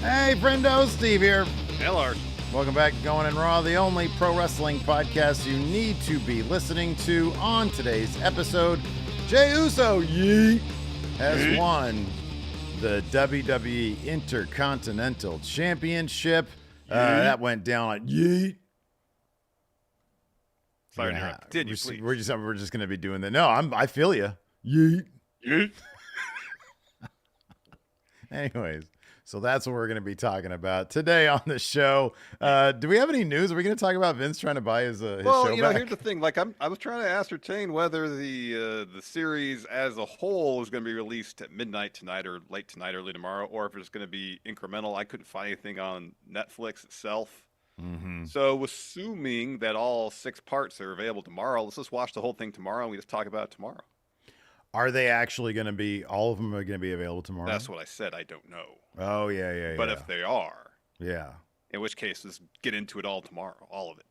Hey, friendo, Steve here. Hey, Larson. Welcome back to Going in Raw, the only pro wrestling podcast you need to be listening to. On today's episode, Jey Uso, has won the WWE Intercontinental Championship. That went down like yeet. Sorry to interrupt. Continue, please. We're just going to be doing that. No, I feel you. Yeet. Anyways. So that's what we're going to be talking about today on the show. Do we have any news? Are we going to talk about Vince trying to buy his show back? Here's the thing. I was trying to ascertain whether the series as a whole is going to be released at midnight tonight or late tonight, early tomorrow, or if it's going to be incremental. I couldn't find anything on Netflix itself. Mm-hmm. So assuming that all 6 parts are available tomorrow, let's just watch the whole thing tomorrow and we just talk about it tomorrow. Are they actually going to be, all of them are going to be available tomorrow? That's what I said. I don't know. Oh, yeah. But if they are, in which case, let's get into it all tomorrow, all of it.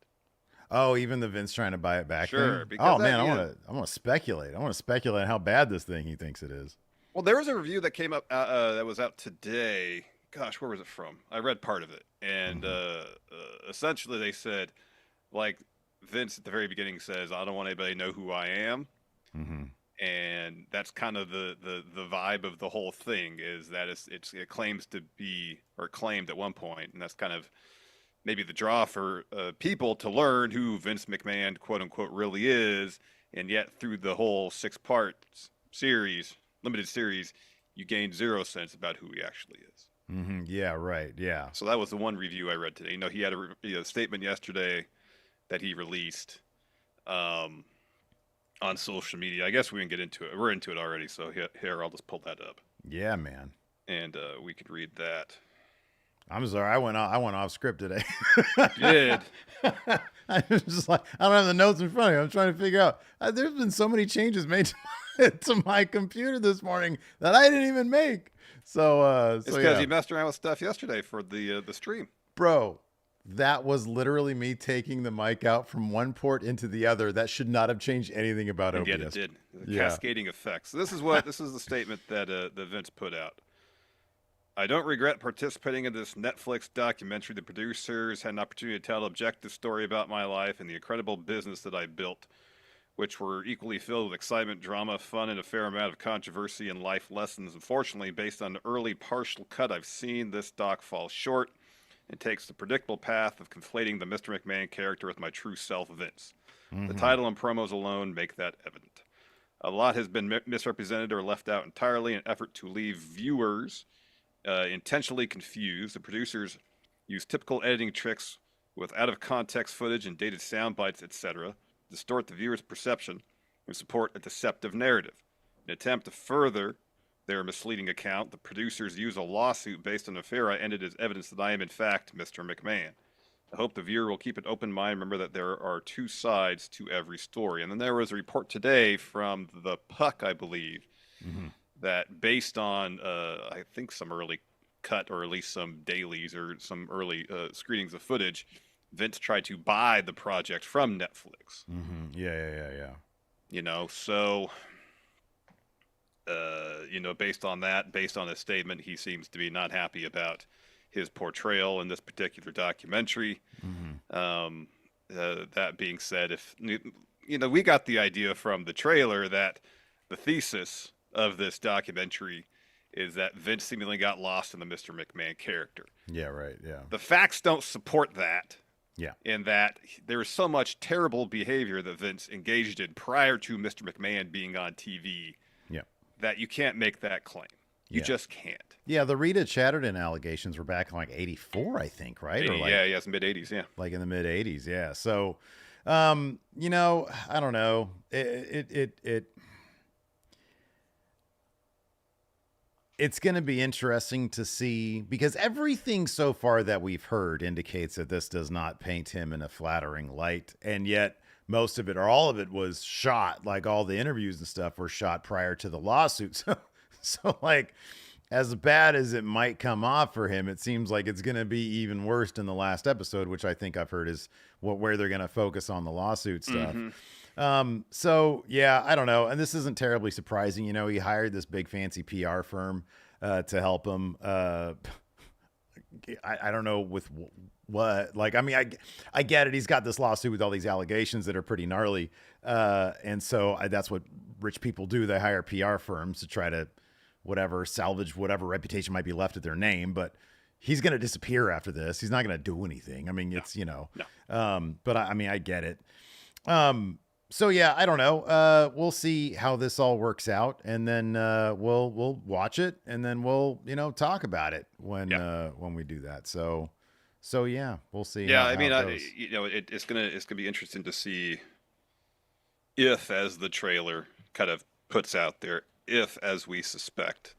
Oh, even the Vince trying to buy it back? Sure. Oh, man, I want to speculate. I want to speculate how bad this thing he thinks it is. Well, there was a review that came up that was out today. Gosh, where was it from? I read part of it. And essentially they said, like, Vince at the very beginning says, I don't want anybody to know who I am. Mm-hmm. And that's kind of the vibe of the whole thing, is that it claims to be, or claimed at one point, and that's kind of maybe the draw for people to learn who Vince McMahon, quote unquote, really is. And yet through the whole 6-part series, limited series, you gain 0 sense about who he actually is. Mm-hmm. Yeah, right. Yeah. So that was the one review I read today. He had a statement yesterday that he released on social media. I guess we can get into it. We're into it already, so here I'll just pull that up. Yeah, man. And we could read that. I'm sorry, I went off script today. You did. I was just like, I don't have the notes in front of me. I'm trying to figure out. There's been so many changes made to my computer this morning that I didn't even make. So it's because you messed around with stuff yesterday for the stream, bro. That was literally me taking the mic out from one port into the other. That should not have changed anything about OBS. Yet it did. Cascading effects. So this is the statement that Vince put out. I don't regret participating in this Netflix documentary. The producers had an opportunity to tell an objective story about my life and the incredible business that I built, which were equally filled with excitement, drama, fun, and a fair amount of controversy and life lessons. Unfortunately, based on the early partial cut I've seen, this doc falls short. It takes the predictable path of conflating the Mr. McMahon character with my true self, Vince. Mm-hmm. The title and promos alone make that evident. A lot has been misrepresented or left out entirely in an effort to leave viewers intentionally confused. The producers use typical editing tricks with out-of-context footage and dated sound bites, etc., distort the viewer's perception and support a deceptive narrative. In an attempt to further their misleading account, the producers use a lawsuit based on an affair I ended as evidence that I am in fact Mr. McMahon. I hope the viewer will keep an open mind. Remember that there are 2 sides to every story. And then there was a report today from the Puck, I believe, that based on I think some early cut, or at least some dailies or some early screenings of footage, Vince tried to buy the project from Netflix. Mm-hmm. Yeah. So based on that, based on his statement, he seems to be not happy about his portrayal in this particular documentary. Mm-hmm. That being said, we got the idea from the trailer that the thesis of this documentary is that Vince seemingly got lost in the Mr. McMahon character. Yeah, right, yeah. The facts don't support that. Yeah. In that there was so much terrible behavior that Vince engaged in prior to Mr. McMahon being on TV. Yeah. That you can't make that claim. You just can't. Yeah, the Rita Chatterton allegations were back in like 84, I think, right? 80, it's mid-80s, yeah. Like in the mid-80s, yeah. So, I don't know. It's going to be interesting to see, because everything so far that we've heard indicates that this does not paint him in a flattering light. And yet most of it, or all of it, was shot. Like all the interviews and stuff were shot prior to the lawsuit. So like, as bad as it might come off for him, it seems like it's going to be even worse in the last episode, which I think I've heard is where they're going to focus on the lawsuit stuff. Mm-hmm. So yeah, I don't know. And this isn't terribly surprising. He hired this big fancy PR firm to help him I don't know with what. Like, I mean, I get it. He's got this lawsuit with all these allegations that are pretty gnarly, and so that's what rich people do. They hire PR firms to try to whatever salvage whatever reputation might be left of their name, but. He's going to disappear after this. He's not going to do anything. I mean, it's, No. but I mean, I get it. So yeah, I don't know. We'll see how this all works out, and then we'll watch it, and then we'll talk about it when we do that. So yeah, we'll see. Yeah, how, I mean, how it goes. it's gonna be interesting to see if, as the trailer kind of puts out there, if, as we suspect,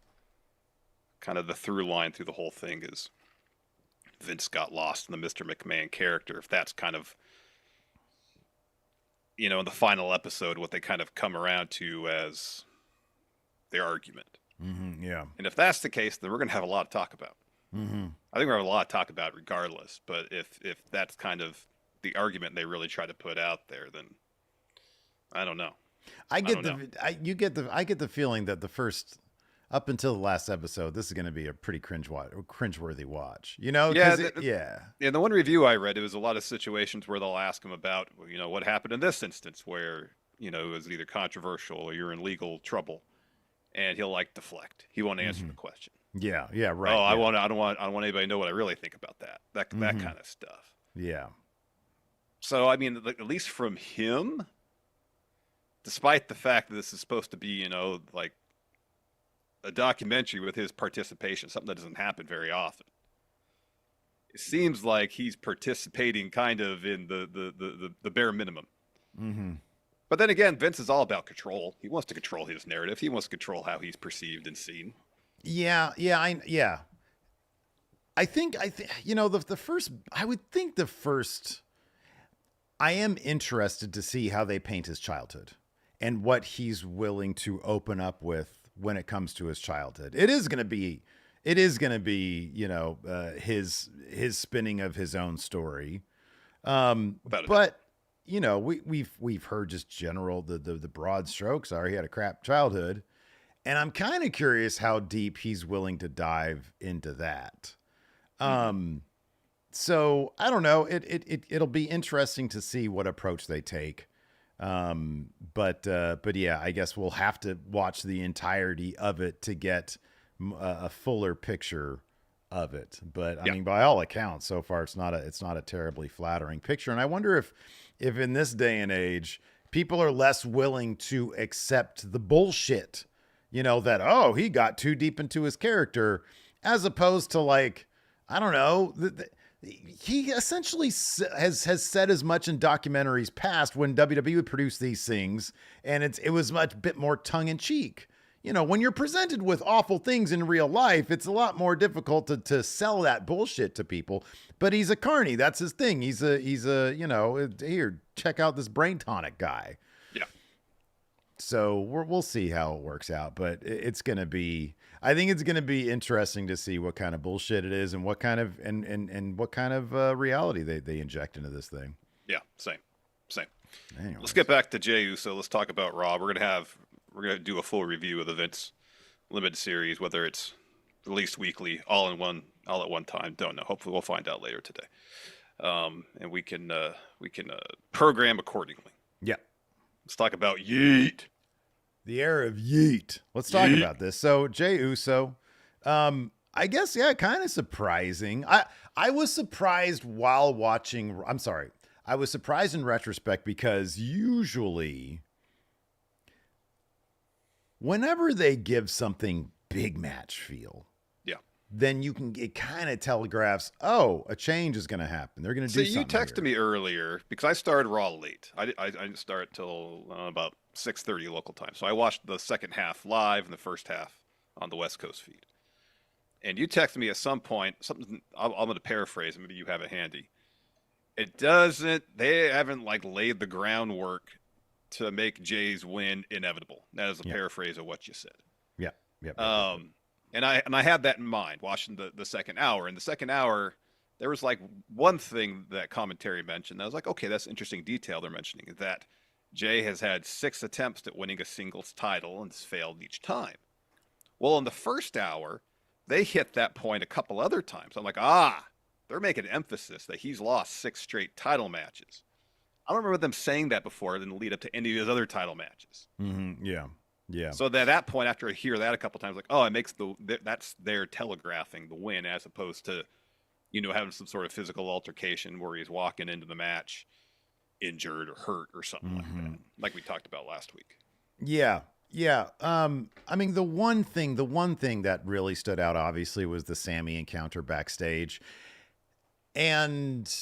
kind of the through line through the whole thing is Vince got lost in the Mr. McMahon character. If that's kind of in the final episode, what they kind of come around to as their argument. Yeah. And if that's the case, then we're going to have a lot to talk about. I think we're going to have a lot to talk about regardless. But if that's kind of the argument they really try to put out there, then I don't know. I get the feeling that the first up until the last episode, this is going to be a pretty cringeworthy watch. Yeah. In the one review I read, it was a lot of situations where they'll ask him about, what happened in this instance where, it was either controversial or you're in legal trouble, and he'll deflect. He won't answer the question. Yeah. Yeah. Right. Oh, yeah. I don't want anybody to know what I really think about that. That kind of stuff. Yeah. So, I mean, at least from him, despite the fact that this is supposed to be, a documentary with his participation, something that doesn't happen very often. It seems like he's participating kind of in the bare minimum. But then again, Vince is all about control. He wants to control his narrative. He wants to control how he's perceived and seen. Yeah. I think the first. I would think the first. I am interested to see how they paint his childhood and what he's willing to open up with when it comes to his childhood. It is going to be, his spinning of his own story. But we've heard just general, the broad strokes are he had a crap childhood, and I'm kind of curious how deep he's willing to dive into that. So I don't know. It'll be interesting to see what approach they take. But yeah, I guess we'll have to watch the entirety of it to get a fuller picture of it. But I mean, by all accounts, so far it's not a terribly flattering picture. And I wonder if in this day and age, people are less willing to accept the bullshit, that, oh, he got too deep into his character, as opposed to I don't know, he essentially has said as much in documentaries past when WWE produced these things, and it was much bit more tongue in cheek. When you're presented with awful things in real life, it's a lot more difficult to sell that bullshit to people. But he's a carny. That's his thing. He's a here, check out this brain tonic guy. Yeah. So we'll see how it works out, but it's going to be, I think it's going to be interesting to see what kind of bullshit it is and what kind of, and what kind of reality they inject into this thing. Yeah. Same. Anyways. Let's get back to Jey Uso. Let's talk about Raw. We're going to do a full review of the Vince limited series, whether it's released weekly, all at one time. Don't know. Hopefully we'll find out later today. And we can program accordingly. Yeah. Let's talk about Yeet. The era of Yeet. Let's talk about this. So Jey Uso, I guess, yeah, kind of surprising. I was surprised while watching. I'm sorry. I was surprised in retrospect because usually whenever they give something big match feel, then it kind of telegraphs, oh, a change is going to happen. They're going to do something. So you texted me earlier because I started Raw late. I didn't start till about 6:30 local time. So I watched the second half live and the first half on the West Coast feed. And you texted me at some point something. I'm going to paraphrase. Maybe you have it handy. They haven't laid the groundwork to make Jay's win inevitable. That is a paraphrase of what you said. Yeah. And I had that in mind watching the second hour. In the second hour, there was one thing that commentary mentioned. I was like, okay, that's interesting detail they're mentioning, that Jay has had 6 attempts at winning a singles title and has failed each time. Well, in the first hour, they hit that point a couple other times. I'm like, they're making emphasis that he's lost 6 straight title matches. I don't remember them saying that before in the lead up to any of his other title matches. Yeah. Yeah. So at that point, after I hear that a couple times, like, it makes that's their telegraphing the win as opposed to, having some sort of physical altercation where he's walking into the match injured or hurt or something like that, like we talked about last week. Yeah. Yeah. I mean, the one thing that really stood out, obviously, was the Sammy encounter backstage. And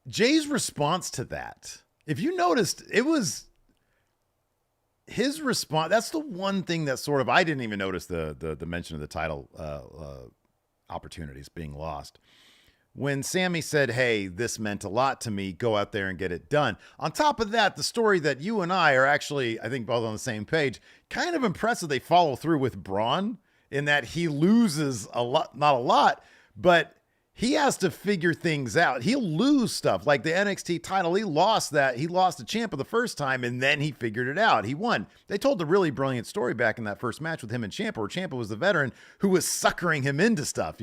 Jay's response to that, if you noticed, it was his response. That's the one thing that sort of, I didn't even notice the mention of the title opportunities being lost. When Sammy said, hey, this meant a lot to me, go out there and get it done. On top of that, the story that you and I are actually, I think, both on the same page, kind of impressive they follow through with Braun in that he loses a lot, not a lot, but he has to figure things out. He'll lose stuff like the NXT title. He lost that. He lost the champ the first time, and then he figured it out. He won. They told a really brilliant story back in that first match with him and Ciampa, where Ciampa was the veteran who was suckering him into stuff,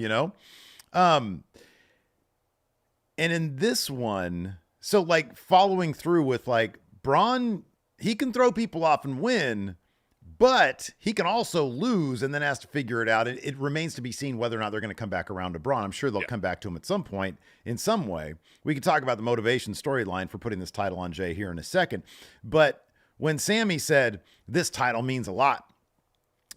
And in this one, so like following through with like Braun, he can throw people off and win, but he can also lose and then has to figure it out. It remains to be seen whether or not they're going to come back around to Braun. I'm sure they'll come back to him at some point in some way. We can talk about the motivation storyline for putting this title on Jay here in a second. But when Sammy said, this title means a lot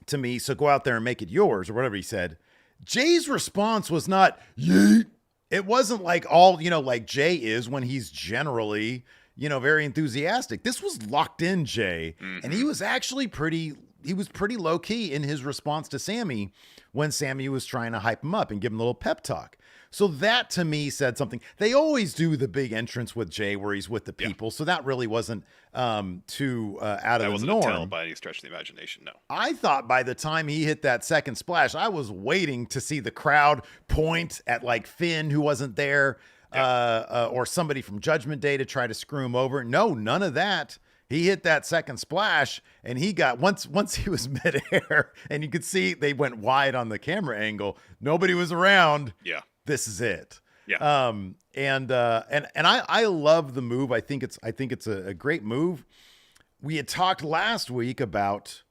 to me, so go out there and make it yours, or whatever he said, Jay's response was not, yeet. It wasn't like all, like Jay is when he's generally, very enthusiastic. This was locked in Jay. And he was actually pretty low key in his response to Sammy when Sammy was trying to hype him up and give him a little pep talk. So that to me said something. They always do the big entrance with Jay where he's with the people. So that really wasn't too out of the norm. That wasn't a tell by any stretch of the imagination, no. I thought by the time he hit that second splash, I was waiting to see the crowd point at like Finn, who wasn't there, or somebody from Judgment Day to try to screw him over. No, none of that. He hit that second splash, and he got once he was midair, and you could see they went wide on the camera angle. Nobody was around. Yeah. This is it. Yeah. And I love the move. I think it's a great move. We had talked last week about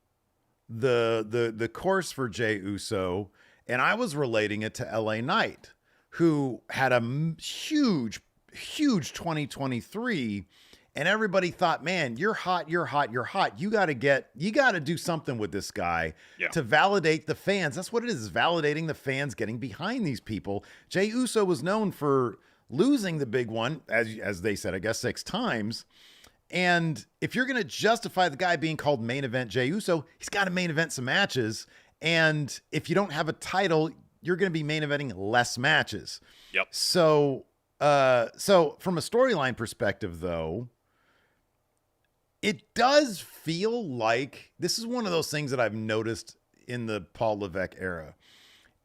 the course for Jey Uso, and I was relating it to LA Knight, who had a huge 2023, and everybody thought, man, you're hot. You got to do something with this guy to validate the fans. That's what it is validating the fans, getting behind these people. Jey Uso was known for losing the big one, as they said, I guess 6 times. And if you're going to justify the guy being called main event Jey Uso, he's got to main event some matches. And if you don't have a title, you're going to be main eventing less matches. Yep. So from a storyline perspective, though, it does feel like this is one of those things that I've noticed in the Paul Levesque era.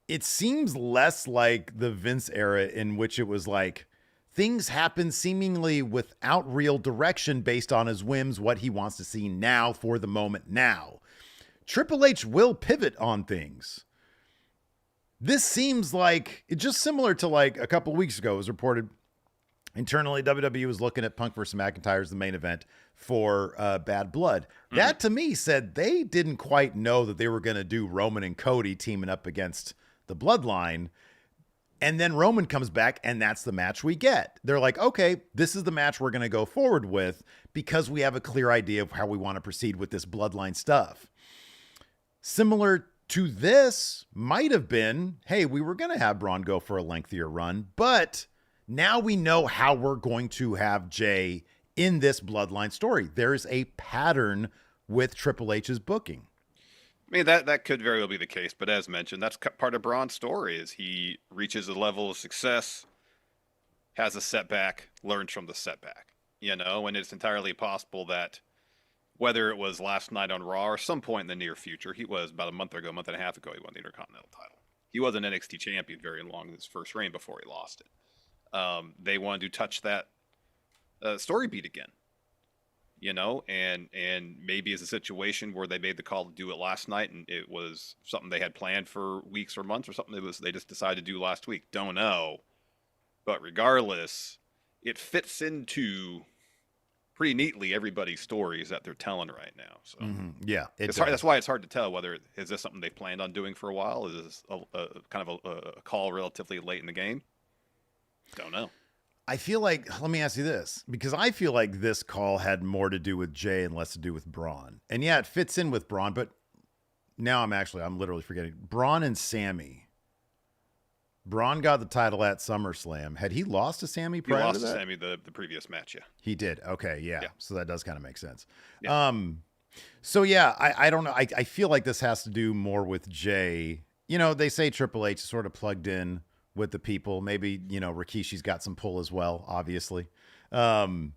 It seems less like the Vince era, in which it was like things happen seemingly without real direction based on his whims, what he wants to see now for the moment now. Triple H will pivot on things. This seems like it's just similar to like a couple weeks ago. It was reported internally WWE was looking at Punk versus McIntyre as the main event for Bad Blood. That to me said they didn't quite know that they were going to do Roman and Cody teaming up against the Bloodline. And then Roman comes back, and that's the match we get. They're like, okay, this is the match we're going to go forward with because we have a clear idea of how we want to proceed with this Bloodline stuff. Similar to this might have been, hey, we were going to have Braun go for a lengthier run, but now we know how we're going to have Jay in this Bloodline story. There's a pattern with Triple H's booking. I mean, that could very well be the case, but as mentioned, that's part of Braun's story is he reaches a level of success, has a setback, learns from the setback, and it's entirely possible that whether it was last night on Raw or some point in the near future, he was about a month and a half ago, he won the Intercontinental title. He was an NXT champion very long in his first reign before he lost it. They wanted to touch that story beat again. and maybe it's a situation where they made the call to do it last night and it was something they had planned for weeks or months, or something they just decided to do last week. Don't know. But regardless, it fits into pretty neatly everybody's stories that they're telling right now. So yeah, it's hard, that's why it's hard to tell whether is this something they planned on doing for a while. Is this a kind of a call relatively late in the game? Don't know. I feel like, let me ask you this, because I feel like this call had more to do with Jay and less to do with Braun. And yeah, it fits in with Braun, but now I'm literally forgetting. Braun and Sammy. Braun got the title at SummerSlam. Had he lost to Sammy prior to that? He lost to Sammy the previous match, yeah. He did. Okay, yeah. So that does kind of make sense. Yeah. So yeah, I don't know. I feel like this has to do more with Jay. They say Triple H is sort of plugged in with the people. Maybe, Rikishi's got some pull as well, obviously. You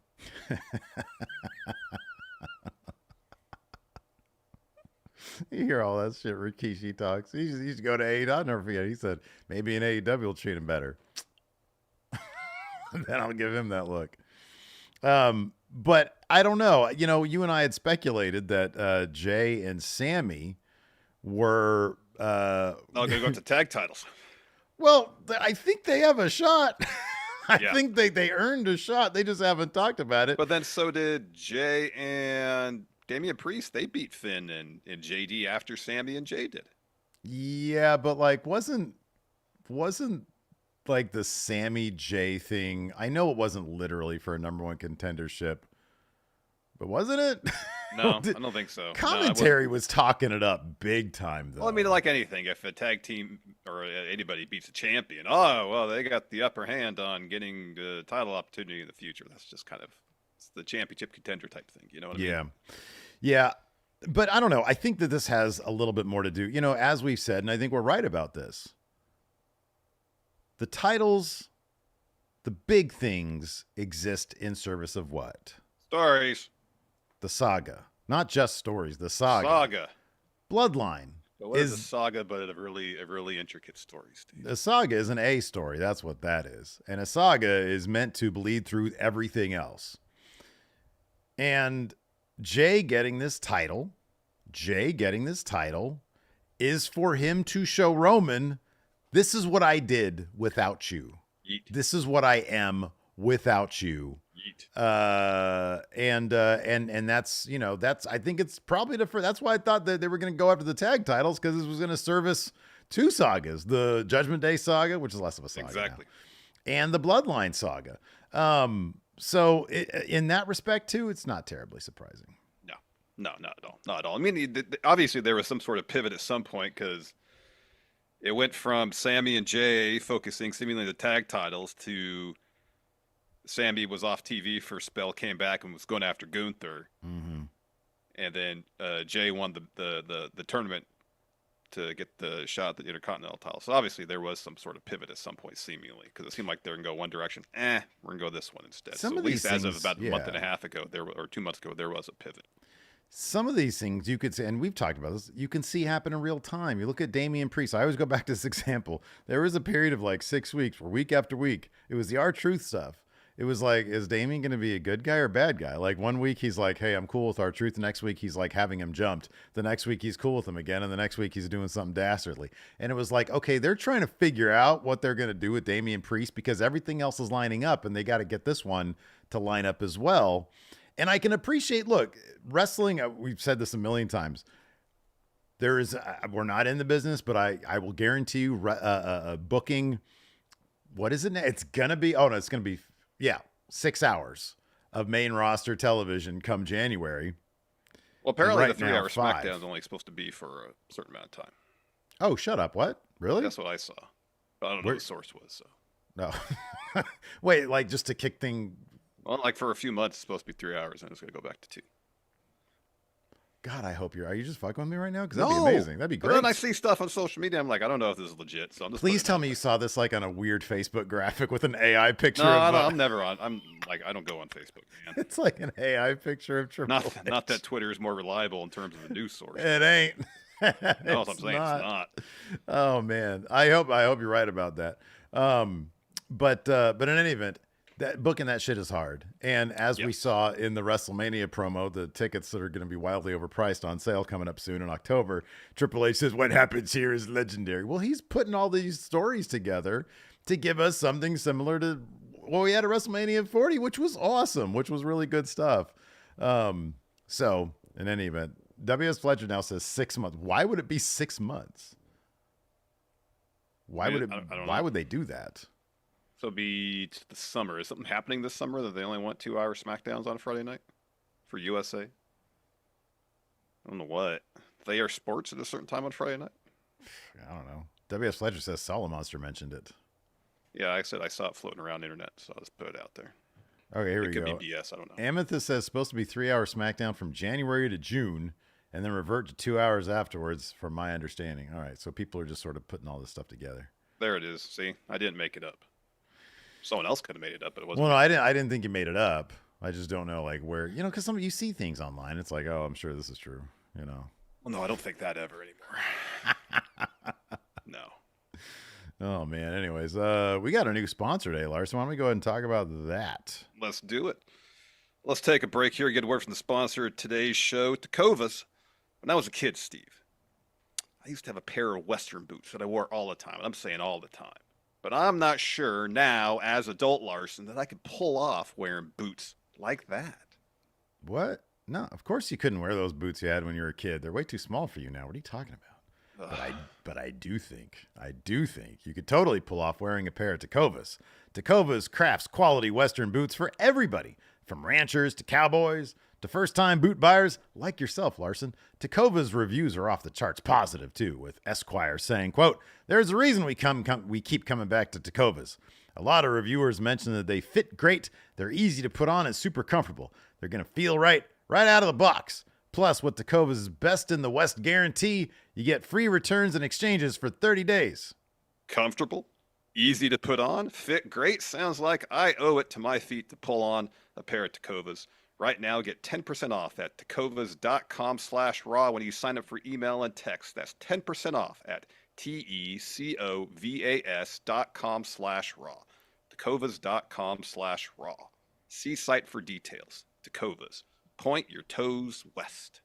hear all that shit Rikishi talks. He used to go to AEW. I'll never forget. He said, maybe in AEW will treat him better. Then I'll give him that look. But I don't know. You and I had speculated that Jay and Sammy were... going to go to tag titles. Well, I think they have a shot. I think they earned a shot. They just haven't talked about it. But then so did Jay and Damian Priest. They beat Finn and JD after Sammy and Jay did. Yeah, but wasn't like the Sammy Jay thing. I know it wasn't literally for a number one contendership, but wasn't it? No, I don't think so. Commentary was talking it up big time, though. Well, I mean, like anything, if a tag team or anybody beats a champion, oh, well, they got the upper hand on getting the title opportunity in the future. That's just kind of the championship contender type thing. You know what I mean? Yeah. But I don't know. I think that this has a little bit more to do, as we've said, and I think we're right about this. The titles, the big things exist in service of what? Stories. The saga. Not just stories, the saga. Bloodline. But what is a saga but a really intricate story, Steve? A saga is an A story. That's what that is. And a saga is meant to bleed through everything else. And Jay getting this title is for him to show Roman, this is what I did without you. Yeet. This is what I am without you. And that's, I think it's probably that's why I thought that they were going to go after the tag titles, because this was going to service two sagas, the Judgment Day saga, which is less of a saga. Exactly. Now, and the Bloodline saga. So in that respect too, it's not terribly surprising. No, not at all. Not at all. I mean, obviously there was some sort of pivot at some point, because it went from Sammy and Jay focusing seemingly the tag titles to Sammy was off TV for a spell, came back and was going after Gunther. Mm-hmm. And then Jay won the tournament to get the shot at the Intercontinental title. So obviously there was some sort of pivot at some point, seemingly, because it seemed like they were going to go one direction. We're going to go this one instead. So at least as of about a month and a half ago, or 2 months ago, there was a pivot. Some of these things you could say, and we've talked about this, you can see happen in real time. You look at Damian Priest. I always go back to this example. There was a period of like 6 weeks where week after week, it was the R-Truth stuff. It was like, is Damian going to be a good guy or a bad guy? Like 1 week he's like, hey, I'm cool with R-Truth. The next week he's like having him jumped. The next week he's cool with him again. And the next week he's doing something dastardly. And it was like, okay, they're trying to figure out what they're going to do with Damian Priest, because everything else is lining up and they got to get this one to line up as well. And I can appreciate, look, wrestling, we've said this a million times. We're not in the business, but I will guarantee you booking, what is it now? It's going to be 6 hours of main roster television come January. Well, apparently the 3-hour SmackDown is only supposed to be for a certain amount of time. Oh, shut up. What? Really? That's what I saw. But I don't know what the source was. So. No. Wait, like just to kick thing. Well, like for a few months, it's supposed to be 3 hours, and it's going to go back to 2. God, I hope are you just fucking with me right now? Because that'd be amazing. That'd be great. But then I see stuff on social media. I'm like, I don't know if this is legit. So I'm just Please tell me you saw this like on a weird Facebook graphic with an AI picture. No, I'm never on. I'm like, I don't go on Facebook, man. It's like an AI picture of Triple H. Not that Twitter is more reliable in terms of a news source. It ain't. No, I'm saying it's not. Oh man, I hope you're right about that. But in any event, That booking that shit is hard. And as we Yes. saw in the WrestleMania promo, the tickets that are going to be wildly overpriced on sale coming up soon in October, Triple H says, "What happens here is legendary." Well, he's putting all these stories together to give us something similar to what we had at WrestleMania 40, which was awesome, which was really good stuff. So, in any event, W.S. Fletcher now says 6 months. Why would it be 6 months? Why would it? I don't Why know. would they do that? So it'll be the summer. Is something happening this summer that they only want 2-hour SmackDowns on Friday night for USA? I don't know what. They air sports at a certain time on Friday night. I don't know. W.S. Fletcher says Solid Monster mentioned it. Yeah, I said I saw it floating around the internet, so I'll just put it out there. Okay, here It we could go. be BS. I don't know. Amethyst says supposed to be 3-hour SmackDown from January to June, and then revert to 2 hours afterwards, from my understanding. All right, so people are just sort of putting all this stuff together. There it is. See, I didn't make it up. Someone else could have made it up, but it wasn't. Well, no, I didn't think you made it up. I just don't know, like, where, because you see things online. It's like, oh, I'm sure this is true. Well, no, I don't think that ever anymore. No. Oh man. Anyways, we got a new sponsor today, Larson. Why don't we go ahead and talk about that? Let's do it. Let's take a break here. Get a word from the sponsor of today's show, Tecovas. When I was a kid, Steve, I used to have a pair of Western boots that I wore all the time. And I'm saying all the time. But I'm not sure now, as adult Larson, that I could pull off wearing boots like that. What? No, of course you couldn't wear those boots you had when you were a kid. They're way too small for you now. What are you talking about? But I do think you could totally pull off wearing a pair of Tecovas. Tecovas crafts quality Western boots for everybody, from ranchers to cowboys to first-time boot buyers like yourself, Larson. Tecovas reviews are off the charts positive too, with Esquire saying, quote, "There's a reason we keep coming back to Tecovas. A lot of reviewers mention that they fit great, they're easy to put on and super comfortable. They're going to feel right out of the box. Plus, with Tecovas' best in the West guarantee, you get free returns and exchanges for 30 days. Comfortable, easy to put on, fit great. Sounds like I owe it to my feet to pull on a pair of Tecovas. Right now, get 10% off at tecovas.com/raw when you sign up for email and text. That's 10% off at tecovas.com/raw. tecovas.com/raw. See site for details. Tecovas. Point your toes west.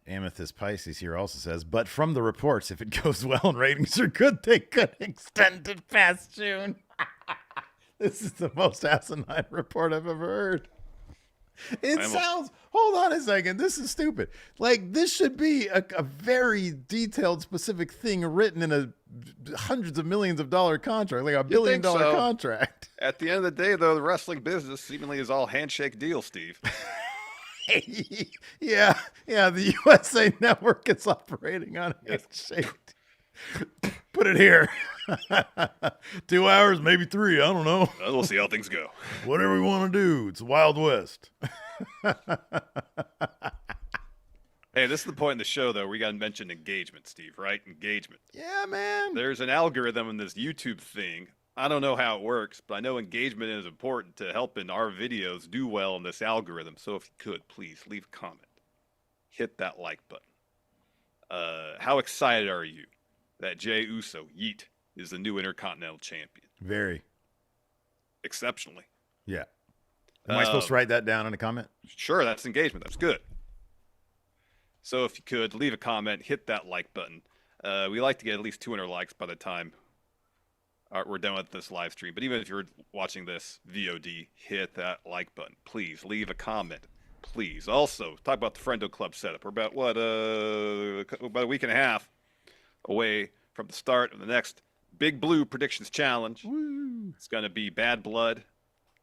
Amethyst Pisces here also says, but from the reports, if it goes well and ratings are good, they could extend it past June. This is the most asinine report I've ever heard. Hold on a second. This is stupid. Like, this should be a very detailed, specific thing written in a hundreds of millions of dollar contract, like $1 billion contract. At the end of the day, though, the wrestling business seemingly is all handshake deal, Steve. Yeah, the USA Network is operating on handshake. Put it here. 2 hours, maybe 3. I don't know. We'll see how things go. Whatever we want to do. It's Wild West. Hey, this is the point in the show, though, where we got to mention engagement, Steve, right? Engagement. Yeah, man. There's an algorithm in this YouTube thing. I don't know how it works, but I know engagement is important to helping our videos do well in this algorithm. So if you could, please leave a comment. Hit that like button. How excited are you that Jey Uso, Yeet, is the new Intercontinental Champion? Very. Exceptionally. Yeah. Am I supposed to write that down in a comment? Sure, that's engagement. That's good. So if you could, leave a comment, hit that like button. We like to get at least 200 likes by the time we're done with this live stream. But even if you're watching this VOD, hit that like button. Please leave a comment. Please. Also, talk about the Friendo Club setup. We're about, about a week and a half away from the start of the next Big Blue Predictions Challenge. Woo. It's going to be Bad Blood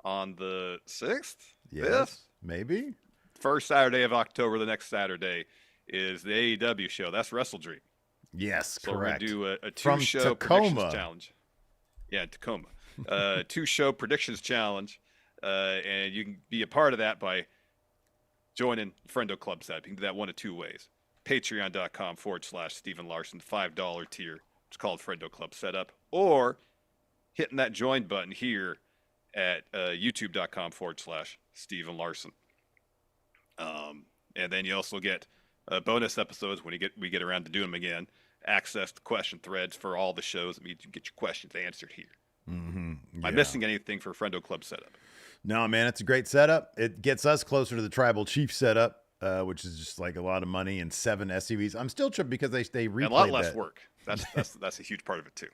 on the 6th? Yes, 5th? maybe. First Saturday of October, the next Saturday, is the AEW show. That's Wrestle Dream. Yes, so correct. We're going to do a two-show predictions challenge. Yeah, Tacoma. 2-show predictions challenge. And you can be a part of that by joining Friendo Club setup. You can do that one of two ways. Patreon.com/Stephen Larson, $5 tier. It's called Friendo Club setup. Or hitting that join button here at youtube.com/Stephen Larson. And then you also get bonus episodes when we get around to doing them again. Access to question threads for all the shows. It means you get your questions answered here. Mm-hmm. Am I missing anything for Friendo Club setup? No, man, it's a great setup. It gets us closer to the tribal chief setup, which is just like a lot of money and 7 SUVs. I'm still tripped because they replayed and a lot less that. work. That's a huge part of it too.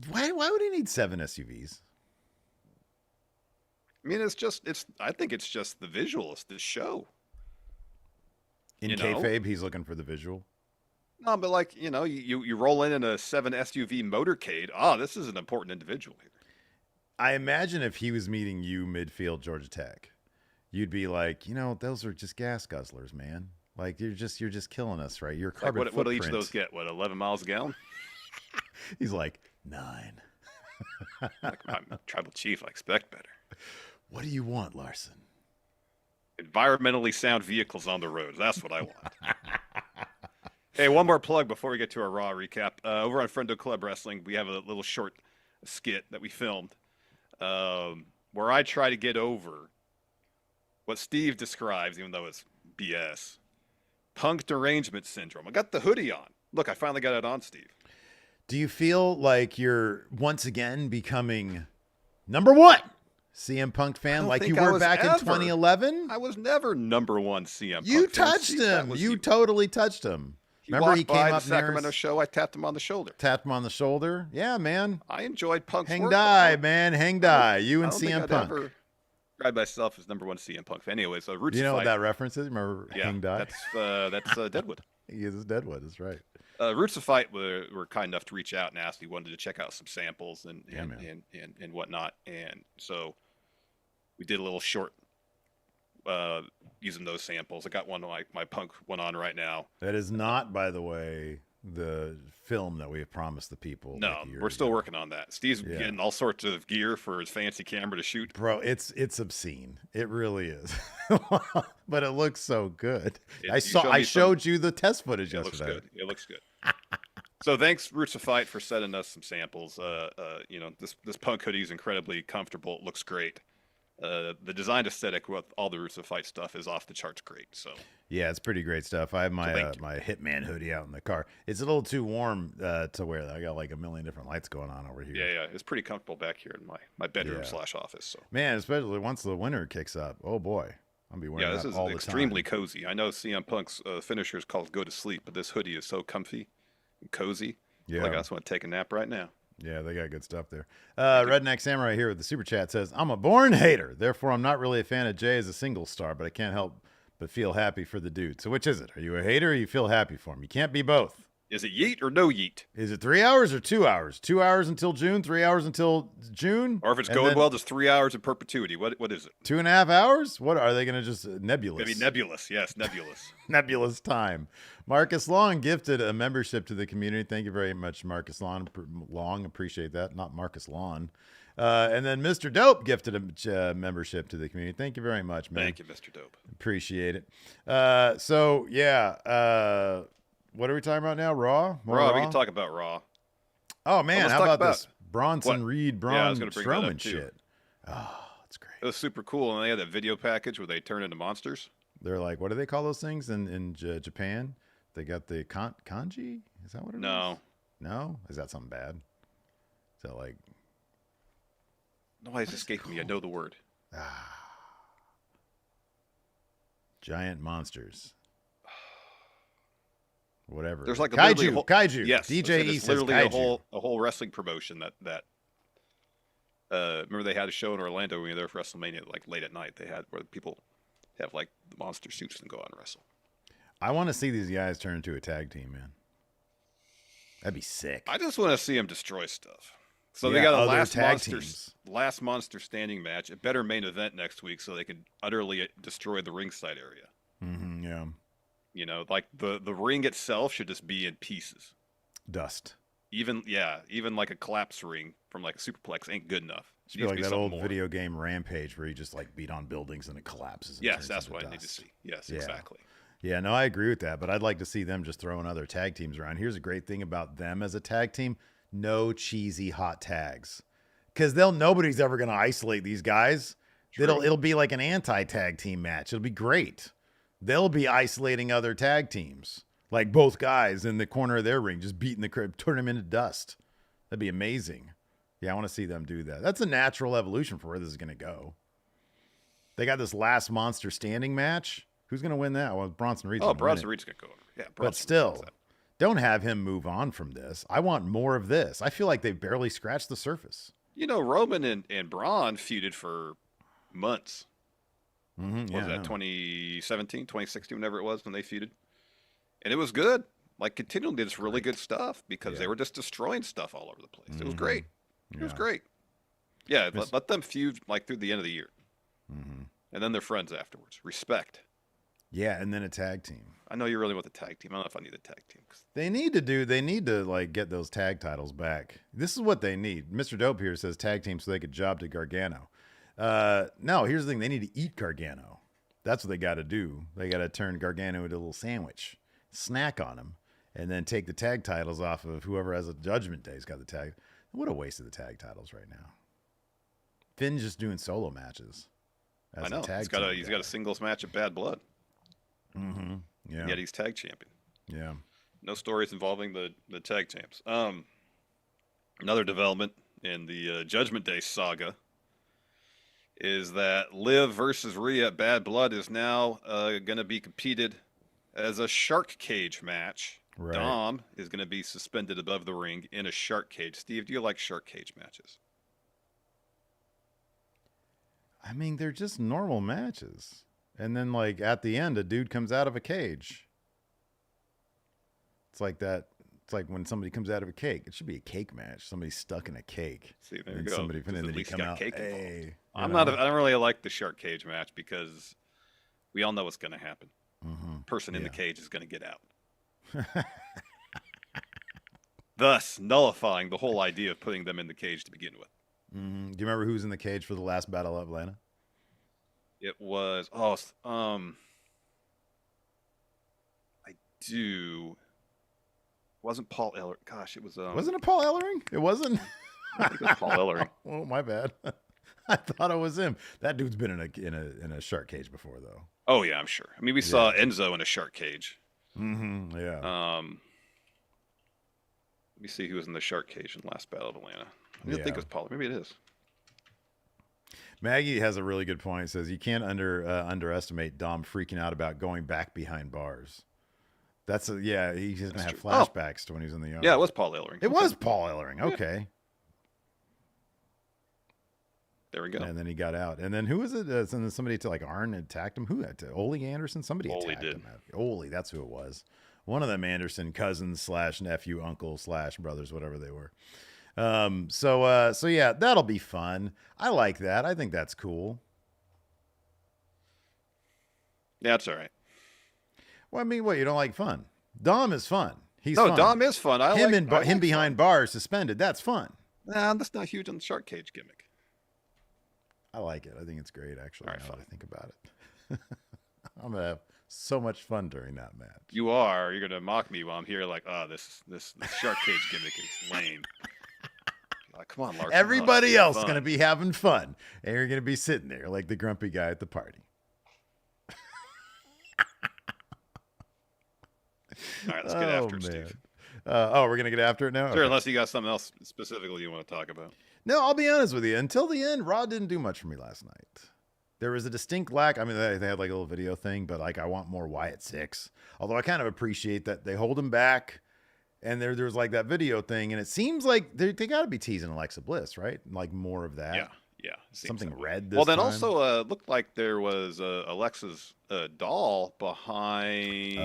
Why would he need 7 SUVs? I mean, I think it's just the visuals, the show. In kayfabe, he's looking for the visual. No, but like, you roll in a 7 SUV motorcade. Oh, this is an important individual here. I imagine if he was meeting you midfield Georgia Tech, you'd be like, those are just gas guzzlers, man. Like you're just killing us, right? Your carbon what do each of those get? What, 11 miles a gallon? He's like 9. Like, I'm tribal chief. I expect better. What do you want, Larson? Environmentally sound vehicles on the roads. That's what I want. Hey, one more plug before we get to our Raw recap. Over on Friendo Club Wrestling, we have a little short skit that we filmed where I try to get over what Steve describes, even though it's BS, punk derangement syndrome. I got the hoodie on. Look, I finally got it on, Steve. Do you feel like you're once again becoming number 1 CM Punk fan like you were back in 2011? I was never number 1 CM Punk You fan. touched him. You totally touched him. Remember he came up the Sacramento show, I tapped him on the shoulder. Tapped him on the shoulder? Yeah, man. I enjoyed Punk's Hang work. die, man. Hang die. You and CM CM Punk. I describe myself as number 1 CM Punk fan. Anyway, so Roots you know of what Fight. that reference is? Remember Hang die? That's Deadwood. He is Deadwood. That's right. Roots of Fight were kind enough to reach out and ask. He wanted to check out some samples and whatnot. And so we did a little short using those samples. I got one of my Punk one on right now. That is not, by the way, the film that we have promised the people. No, we're still working on that. Steve's getting all sorts of gear for his fancy camera to shoot. Bro, it's obscene. It really is. But it looks so good. I showed you the test footage yesterday. It looks good. So thanks, Roots of Fight, for sending us some samples. This Punk hoodie is incredibly comfortable. It looks great. The design aesthetic with all the Roots of Fight stuff is off the charts great. So yeah, it's pretty great stuff. I have my my Hitman hoodie out in the car. It's a little too warm to wear. I got like a million different lights going on over here. Yeah, it's pretty comfortable back here in my bedroom / office. So man, especially once the winter kicks up. Oh boy, I'll be wearing that all the time. This is extremely cozy. I know CM Punk's finisher is called "Go to Sleep," but this hoodie is so comfy and cozy. Yeah, like I just want to take a nap right now. Yeah, they got good stuff there. Redneck Samurai here with the super chat says, I'm a born hater. Therefore, I'm not really a fan of Jay as a single star, but I can't help but feel happy for the dude. So which is it? Are you a hater or you feel happy for him? You can't be both. Is it yeet or no yeet? Is it 3 hours or 2 hours? 2 hours until June, 3 hours until June? Or if it's going well, just 3 hours in perpetuity. What is it? 2.5 hours? What are they going to just nebulous? Maybe nebulous. Yes, nebulous. Nebulous time. Marcus Long gifted a membership to the community. Thank you very much, Marcus Long. Appreciate that. Not Marcus Lawn. And then Mr. Dope gifted a membership to the community. Thank you very much, man. Thank you, Mr. Dope. Appreciate it. What are we talking about now? Raw? Raw? We can talk about Raw. Oh, man. How about this Bronson Reed, Braun Strowman shit? Oh, that's great. It was super cool. And they had that video package where they turn into monsters. They're like, what do they call those things in Japan? They got the kanji? Is that what it is? No? Is that something bad? Is that like... No, it's escaping me. I know the word. Giant monsters. Whatever. There's like kaiju. Yes. DJ E says literally kaiju. a whole wrestling promotion that remember they had a show in Orlando when we were there for WrestleMania, like late at night. They had where people have like monster suits and go out and wrestle. I want to see these guys turn into a tag team, man. That'd be sick. I just want to see them destroy stuff. So they got a last monster standing match, a better main event next week, so they can utterly destroy the ringside area. Mm-hmm, yeah. You know, like the ring itself should just be in pieces. Dust. Even like a collapse ring from like a superplex ain't good enough. It should be like that old video game Rampage where you just like beat on buildings and it collapses. And yes, that's what I need to see. Yes, yeah. Exactly. Yeah, no, I agree with that, but I'd like to see them just throwing other tag teams around. Here's a great thing about them as a tag team. No cheesy hot tags. Because nobody's ever going to isolate these guys. It'll be like an anti-tag team match. It'll be great. They'll be isolating other tag teams. Like both guys in the corner of their ring, just beating the crib, turn them into dust. That'd be amazing. Yeah, I want to see them do that. That's a natural evolution for where this is going to go. They got this last monster standing match. Who's going to win that? Well, Bronson Reed's going to win Bronson it. Reed's going to go over. Yeah, Bronson But still, don't have him move on from this. I want more of this. I feel like they've barely scratched the surface. You know, Roman and Braun feuded for months. Mm-hmm, was that 2017, 2016, whenever it was when they feuded? And it was good. Like, continually did this really good stuff because they were just destroying stuff all over the place. It was great. It was great. Yeah, let them feud like through the end of the year. And then they're friends afterwards. Respect. Yeah, and then a tag team. I know you really want the tag team. I don't know if I need a tag team. They need to like get those tag titles back. This is what they need. Mr. Dope here says tag team so they could job to Gargano. No, here's the thing. They need to eat Gargano. That's what they got to do. They got to turn Gargano into a little sandwich, snack on him, and then take the tag titles off of whoever has a Judgment Day's got the tag. What a waste of the tag titles right now. Finn's just doing solo matches. I know. He's got a singles match at Bad Blood. Mm-hmm. Yeah. Yet he's tag champion. Yeah. No stories involving the tag champs. Another development in the Judgment Day saga is that Liv versus Rhea at Bad Blood is now going to be competed as a shark cage match. Right. Dom is going to be suspended above the ring in a shark cage. Steve, do you like shark cage matches? I mean, they're just normal matches. And then, like, at the end, a dude comes out of a cage. It's like that. It's like when somebody comes out of a cake. It should be a cake match. Somebody's stuck in a cake. See, there you go. Somebody, and then they come out. Hey, I don't really like the shark cage match because we all know what's going to happen. Person in the cage is going to get out. Thus, nullifying the whole idea of putting them in the cage to begin with. Do you remember who was in the cage for the last Battle of Atlanta? It was I do. It wasn't Paul Ellering. Gosh, it was. Wasn't it Paul Ellering? It wasn't. I think it was Paul Ellering. Oh, my bad. I thought it was him. That dude's been in a shark cage before, though. Oh yeah, I'm sure. I mean, we saw Enzo in a shark cage. Yeah. Let me see who was in the shark cage in the last Battle of Atlanta. I didn't think it was Paul. Maybe it is. Maggie has a really good point. It says you can't underestimate Dom freaking out about going back behind bars. He's going to have flashbacks to when he was in the yard. Yeah, it was Paul Ellering. It was Paul Ellering. Okay. There we go. And then he got out. And then who was it? And then somebody Arn attacked him. Who had to? Ole Anderson? Somebody attacked him. Ole, that's who it was. One of them Anderson cousins / nephew, uncle / brothers, whatever they were. So yeah, that'll be fun. I like that. I think that's cool. Yeah, that's all right. Well, I mean, what, you don't like fun? Dom is fun. He's fun. Dom is fun. Him behind bars suspended. That's fun. Nah, that's not huge on the shark cage gimmick. I like it. I think it's great, actually. Now that I think about it. I'm gonna have so much fun during that match. You are. You're gonna mock me while I'm here, like, this shark cage gimmick is lame. Like, come on, Larson. Everybody else is gonna be having fun, and you're gonna be sitting there like the grumpy guy at the party. All right, let's get after it, Steve. We're gonna get after it now. Sure, okay. Unless you got something else specifically you want to talk about. No, I'll be honest with you. Until the end, Raw didn't do much for me last night. There was a distinct lack. I mean, they had like a little video thing, but like I want more Wyatt 6. Although I kind of appreciate that they hold him back, and there was like that video thing, and it seems like they got to be teasing Alexa Bliss, right? Like more of that. Yeah. Something red this Well, then time. also looked like there was Alexa's doll behind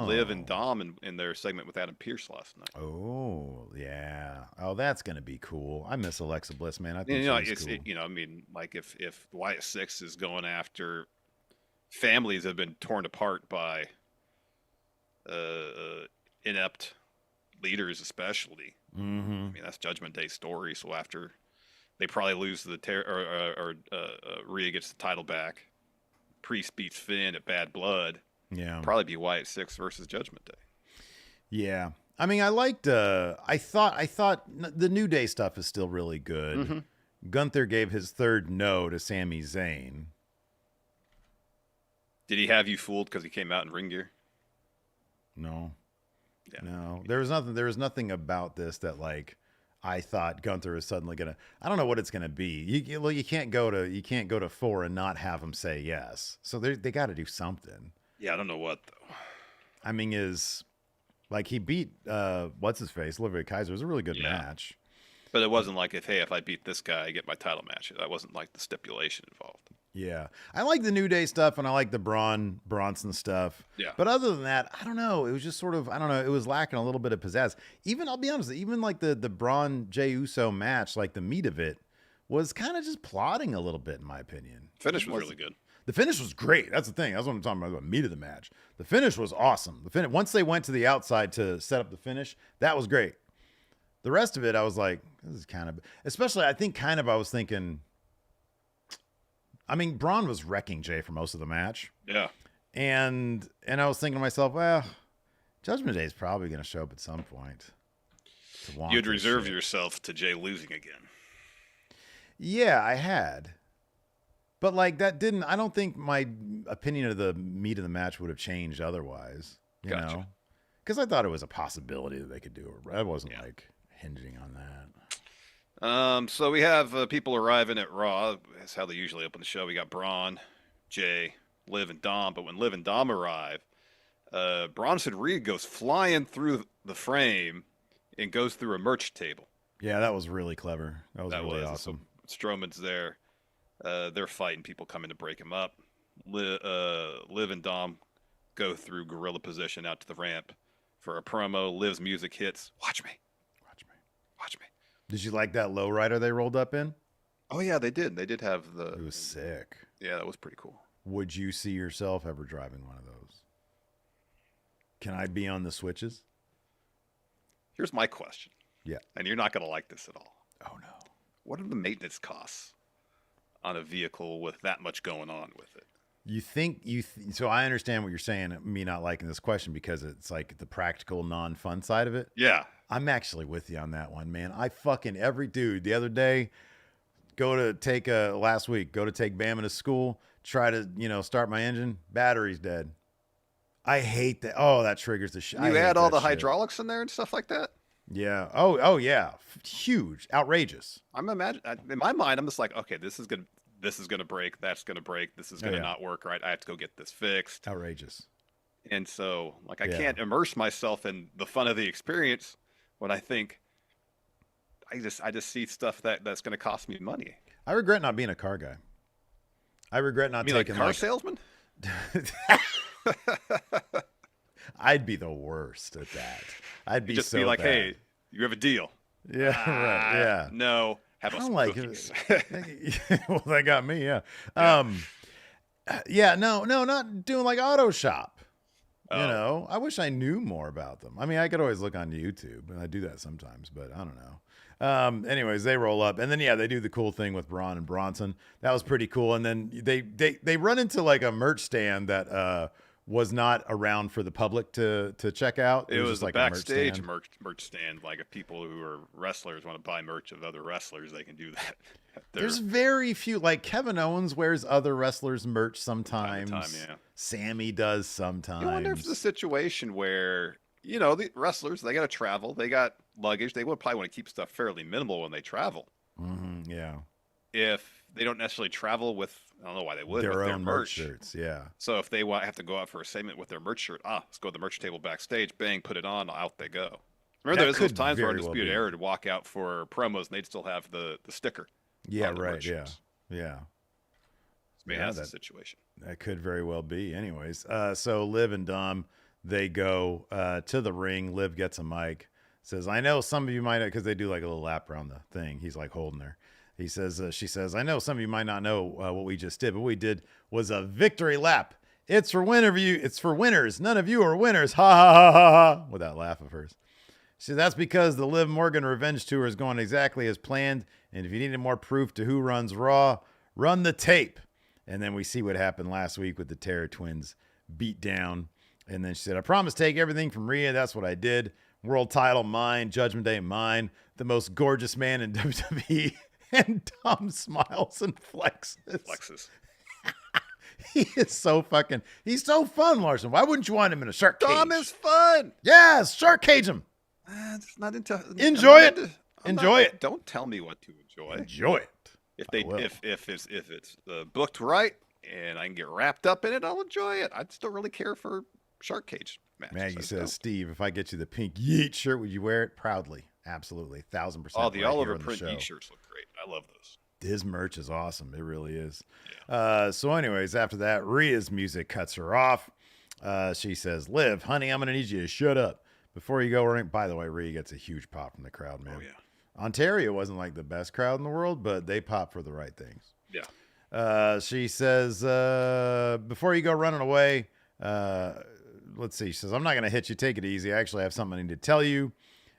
Liv and Dom in their segment with Adam Pearce last night. Oh, yeah. Oh, that's going to be cool. I miss Alexa Bliss, man. I think she's cool. I mean, like if Wyatt 6 is going after families that have been torn apart by inept leaders, especially. I mean, that's Judgment Day story. So after they probably lose Rhea gets the title back, Priest beats Finn at Bad Blood. Yeah, probably be Wyatt 6 versus Judgment Day. Yeah, I mean, I liked. I thought the New Day stuff is still really good. Gunther gave his third no to Sami Zayn. Did he have you fooled because he came out in ring gear? No. Yeah. No. There was nothing about this that like I thought Gunther is suddenly gonna. I don't know what it's gonna be. You can't go to 4 and not have him say yes. So they got to do something. Yeah, I don't know what though. I mean, is like he beat what's his face, Olivier Kaiser. It was a really good match. But it wasn't like if I beat this guy, I get my title match. That wasn't like the stipulation involved. Yeah, I like the New Day stuff, and I like the Bronson stuff. Yeah. But other than that, I don't know. It was just sort of, I don't know. It was lacking a little bit of pizzazz. Even, I'll be honest, even like the Braun Jey Uso match, like the meat of it, was kind of just plodding a little bit, in my opinion. Finish was really good. The finish was great. That's the thing. That's what I'm talking about. The meat of the match. The finish was awesome. Once they went to the outside to set up the finish, that was great. The rest of it, I was like, this is kind of, especially, I think I was thinking. I mean, Braun was wrecking Jay for most of the match. Yeah. And I was thinking to myself, well, Judgment Day is probably going to show up at some point. You'd reserve yourself to Jay losing again. Yeah, I had. But like that didn't, I don't think my opinion of the meat of the match would have changed otherwise. You know? Because I thought it was a possibility that they could do it. I wasn't like hinging on that. So we have people arriving at Raw. That's how they usually open the show. We got Braun, Jay, Liv, and Dom. But when Liv and Dom arrive, Bronson Reed goes flying through the frame and goes through a merch table. Yeah, that was really clever. That was really awesome. So Strowman's there. They're fighting people coming to break him up. Liv and Dom go through gorilla position out to the ramp for a promo. Liv's music hits. Watch me. Watch me. Watch me. Did you like that lowrider they rolled up in? Oh, yeah, they did. They did have the... It was sick. Yeah, that was pretty cool. Would you see yourself ever driving one of those? Can I be on the switches? Here's my question. Yeah. And you're not going to like this at all. Oh, no. What are the maintenance costs on a vehicle with that much going on with it? You think so I understand what you're saying, me not liking this question, because it's like the practical, non-fun side of it. Yeah. I'm actually with you on that one, man. I fucking the other day, last week, go to take Bama to school, try to, start my engine, battery's dead. I hate that. Oh, that triggers the shit. You add all the hydraulics in there and stuff like that? Yeah. Oh yeah. Huge. Outrageous. In my mind, I'm just like, okay, this is gonna break, that's gonna break, this is gonna not work right. I have to go get this fixed. Outrageous. And so, like, I can't immerse myself in the fun of the experience when I think I just see stuff that's gonna cost me money. I regret not being a car guy. I regret not taking like a car salesman. I'd be the worst at that. I'd be so like, bad. hey, you have a deal. Yeah, right. Yeah. No. Have us cookies. Well, that got me. Yeah. No, not doing like auto shop. I wish I knew more about them. I mean, I could always look on YouTube, and I do that sometimes, but I don't know. Anyways, they roll up, and then they do the cool thing with Braun and Bronson. That was pretty cool. And then they run into like a merch stand that was not around for the public to check out. It was just like backstage merch stand. Like if people who are wrestlers want to buy merch of other wrestlers, they can do that. There's very few. Like Kevin Owens wears other wrestlers' merch sometimes. Yeah. Sammy does sometimes. I wonder if it's a situation where the wrestlers, they got to travel, they got luggage, they would probably want to keep stuff fairly minimal when they travel. Mm-hmm, yeah. If they don't necessarily travel with, I don't know why they would, their with own merch shirts, yeah. So if they have to go out for a segment with their merch shirt, let's go to the merch table backstage, bang, put it on, out they go. Remember those times where Undisputed Era would walk out for promos and they'd still have the sticker. Yeah, right, yeah. Yeah. Maybe that's the situation. That could very well be. Anyways, so Liv and Dom, they go to the ring. Liv gets a mic, says, I know some of you might, because they do like a little lap around the thing. He's like holding her. He says, she says, I know some of you might not know what we just did, but what we did was a victory lap. It's for winners. None of you are winners. Ha ha ha ha ha. With that laugh of hers. She said, that's because the Liv Morgan Revenge Tour is going exactly as planned. And if you needed more proof to who runs Raw, run the tape. And then we see what happened last week with the Terror Twins beat down. And then she said, I promise to take everything from Rhea. That's what I did. World title mine. Judgment Day mine. The most gorgeous man in WWE. And Dom smiles and flexes. He is so he's so fun, Larson. Why wouldn't you want him in a shark cage? Dom is fun. Yes, shark cage him. It's not into. Enjoy it. Enjoy it. Don't tell me what to enjoy. Enjoy it. If it's booked right and I can get wrapped up in it, I'll enjoy it. I just don't really care for shark cage matches. Maggie says, Steve, if I get you the pink Yeet shirt, would you wear it? Proudly. Absolutely. 1,000%. Oh, the Oliver print Yeet shirts look great. I love those. His merch is awesome. It really is. Yeah. So anyways, after that, Rhea's music cuts her off. She says, Liv, honey, I'm going to need you to shut up before you go. By the way, Rhea gets a huge pop from the crowd, man. Oh, yeah. Ontario wasn't like the best crowd in the world, but they pop for the right things. Yeah. She says, before you go running away, let's see. She says, I'm not going to hit you. Take it easy. I actually have something I need to tell you.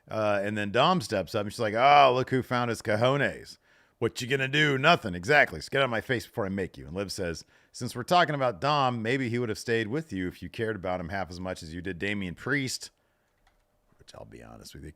And then Dom steps up and she's like, oh, look who found his cojones. What you going to do? Nothing. Exactly. So get out of my face before I make you. And Liv says, since we're talking about Dom, maybe he would have stayed with you if you cared about him half as much as you did Damian Priest. Which I'll be honest with you,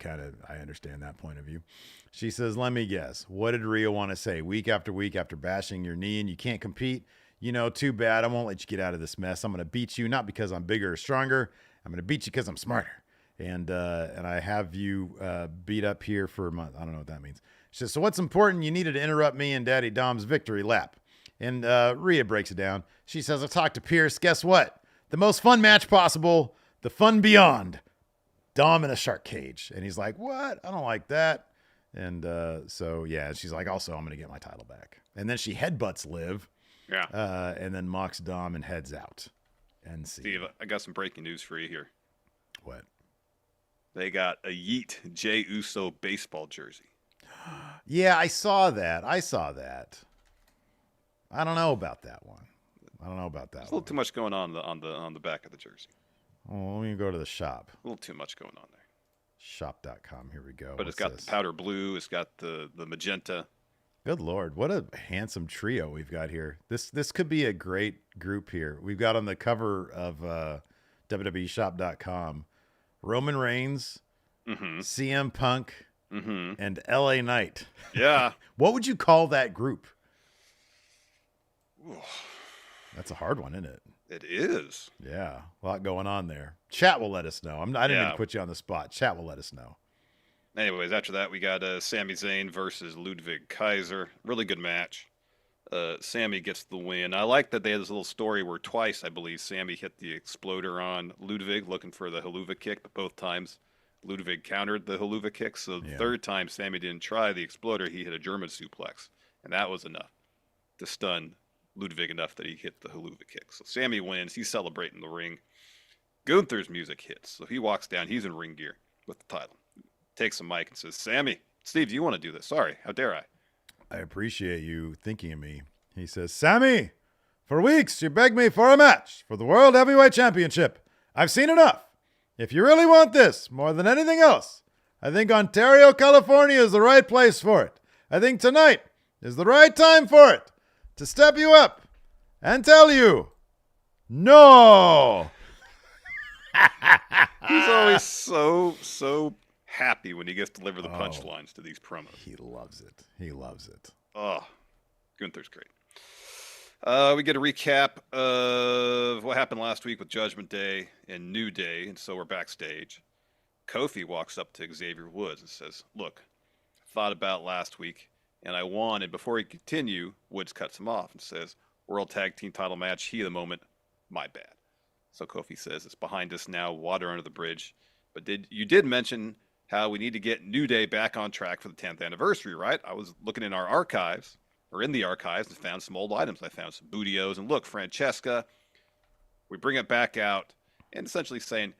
I understand that point of view. She says, let me guess. What did Rhea want to say? Week after bashing your knee and you can't compete? You know, too bad. I won't let you get out of this mess. I'm going to beat you, not because I'm bigger or stronger. I'm going to beat you because I'm smarter. And I have you beat up here for a month. I don't know what that means. She says, so what's important? You needed to interrupt me and Daddy Dom's victory lap. And Rhea breaks it down. She says, I talked to Pierce. Guess what? The most fun match possible. The fun beyond. Dom in a shark cage. And he's like, what? I don't like that. And so, yeah, she's like, also, I'm going to get my title back. And then she headbutts Liv. Yeah. And then mocks Dom and heads out. And Steve, I got some breaking news for you here. What? They got a Yeet Jey Uso baseball jersey. Yeah, I saw that. I don't know about that one. There's a little too much going on the back of the jersey. Oh, let me go to the shop. A little too much going on there. Shop.com. Here we go. But it's got the powder blue. It's got the magenta. Good Lord. What a handsome trio we've got here. This could be a great group here. We've got on the cover of WWEshop.com Roman Reigns, CM Punk, and LA Knight. Yeah. What would you call that group? That's a hard one, isn't it? It is. Yeah, a lot going on there. Chat will let us know. I didn't even put you on the spot. Chat will let us know. Anyways, after that, we got Sami Zayn versus Ludwig Kaiser. Really good match. Sami gets the win. I like that they had this little story where twice, I believe, Sami hit the exploder on Ludwig looking for the haluva kick, but both times Ludwig countered the haluva kick. So the third time Sami didn't try the exploder, he hit a German suplex. And that was enough to stun Ludwig enough that he hit the haluva kick. So Sami wins. He's celebrating the ring. Gunther's music hits. So he walks down. He's in ring gear with the title. Takes the mic and says, Sami, Steve, do you want to do this? Sorry, how dare I? I appreciate you thinking of me. He says, Sami, for weeks you begged me for a match for the World Heavyweight Championship. I've seen enough. If you really want this more than anything else, I think Ontario, California is the right place for it. I think tonight is the right time for it to step you up and tell you, no. He's always so happy when he gets to deliver the punchlines to these promos. He loves it. He loves it. Oh, Gunther's great. We get a recap of what happened last week with Judgment Day and New Day, and so we're backstage. Kofi walks up to Xavier Woods and says, look, I thought about last week, and I won. And before he can continue, Woods cuts him off and says, World Tag Team title match, heat of the moment, my bad. So Kofi says, it's behind us now, water under the bridge. But you did mention how we need to get New Day back on track for the 10th anniversary, right? I was looking in our archives, or in the archives, and found some old items. I found some Bootios, and look, Francesca. We bring it back out, and essentially saying,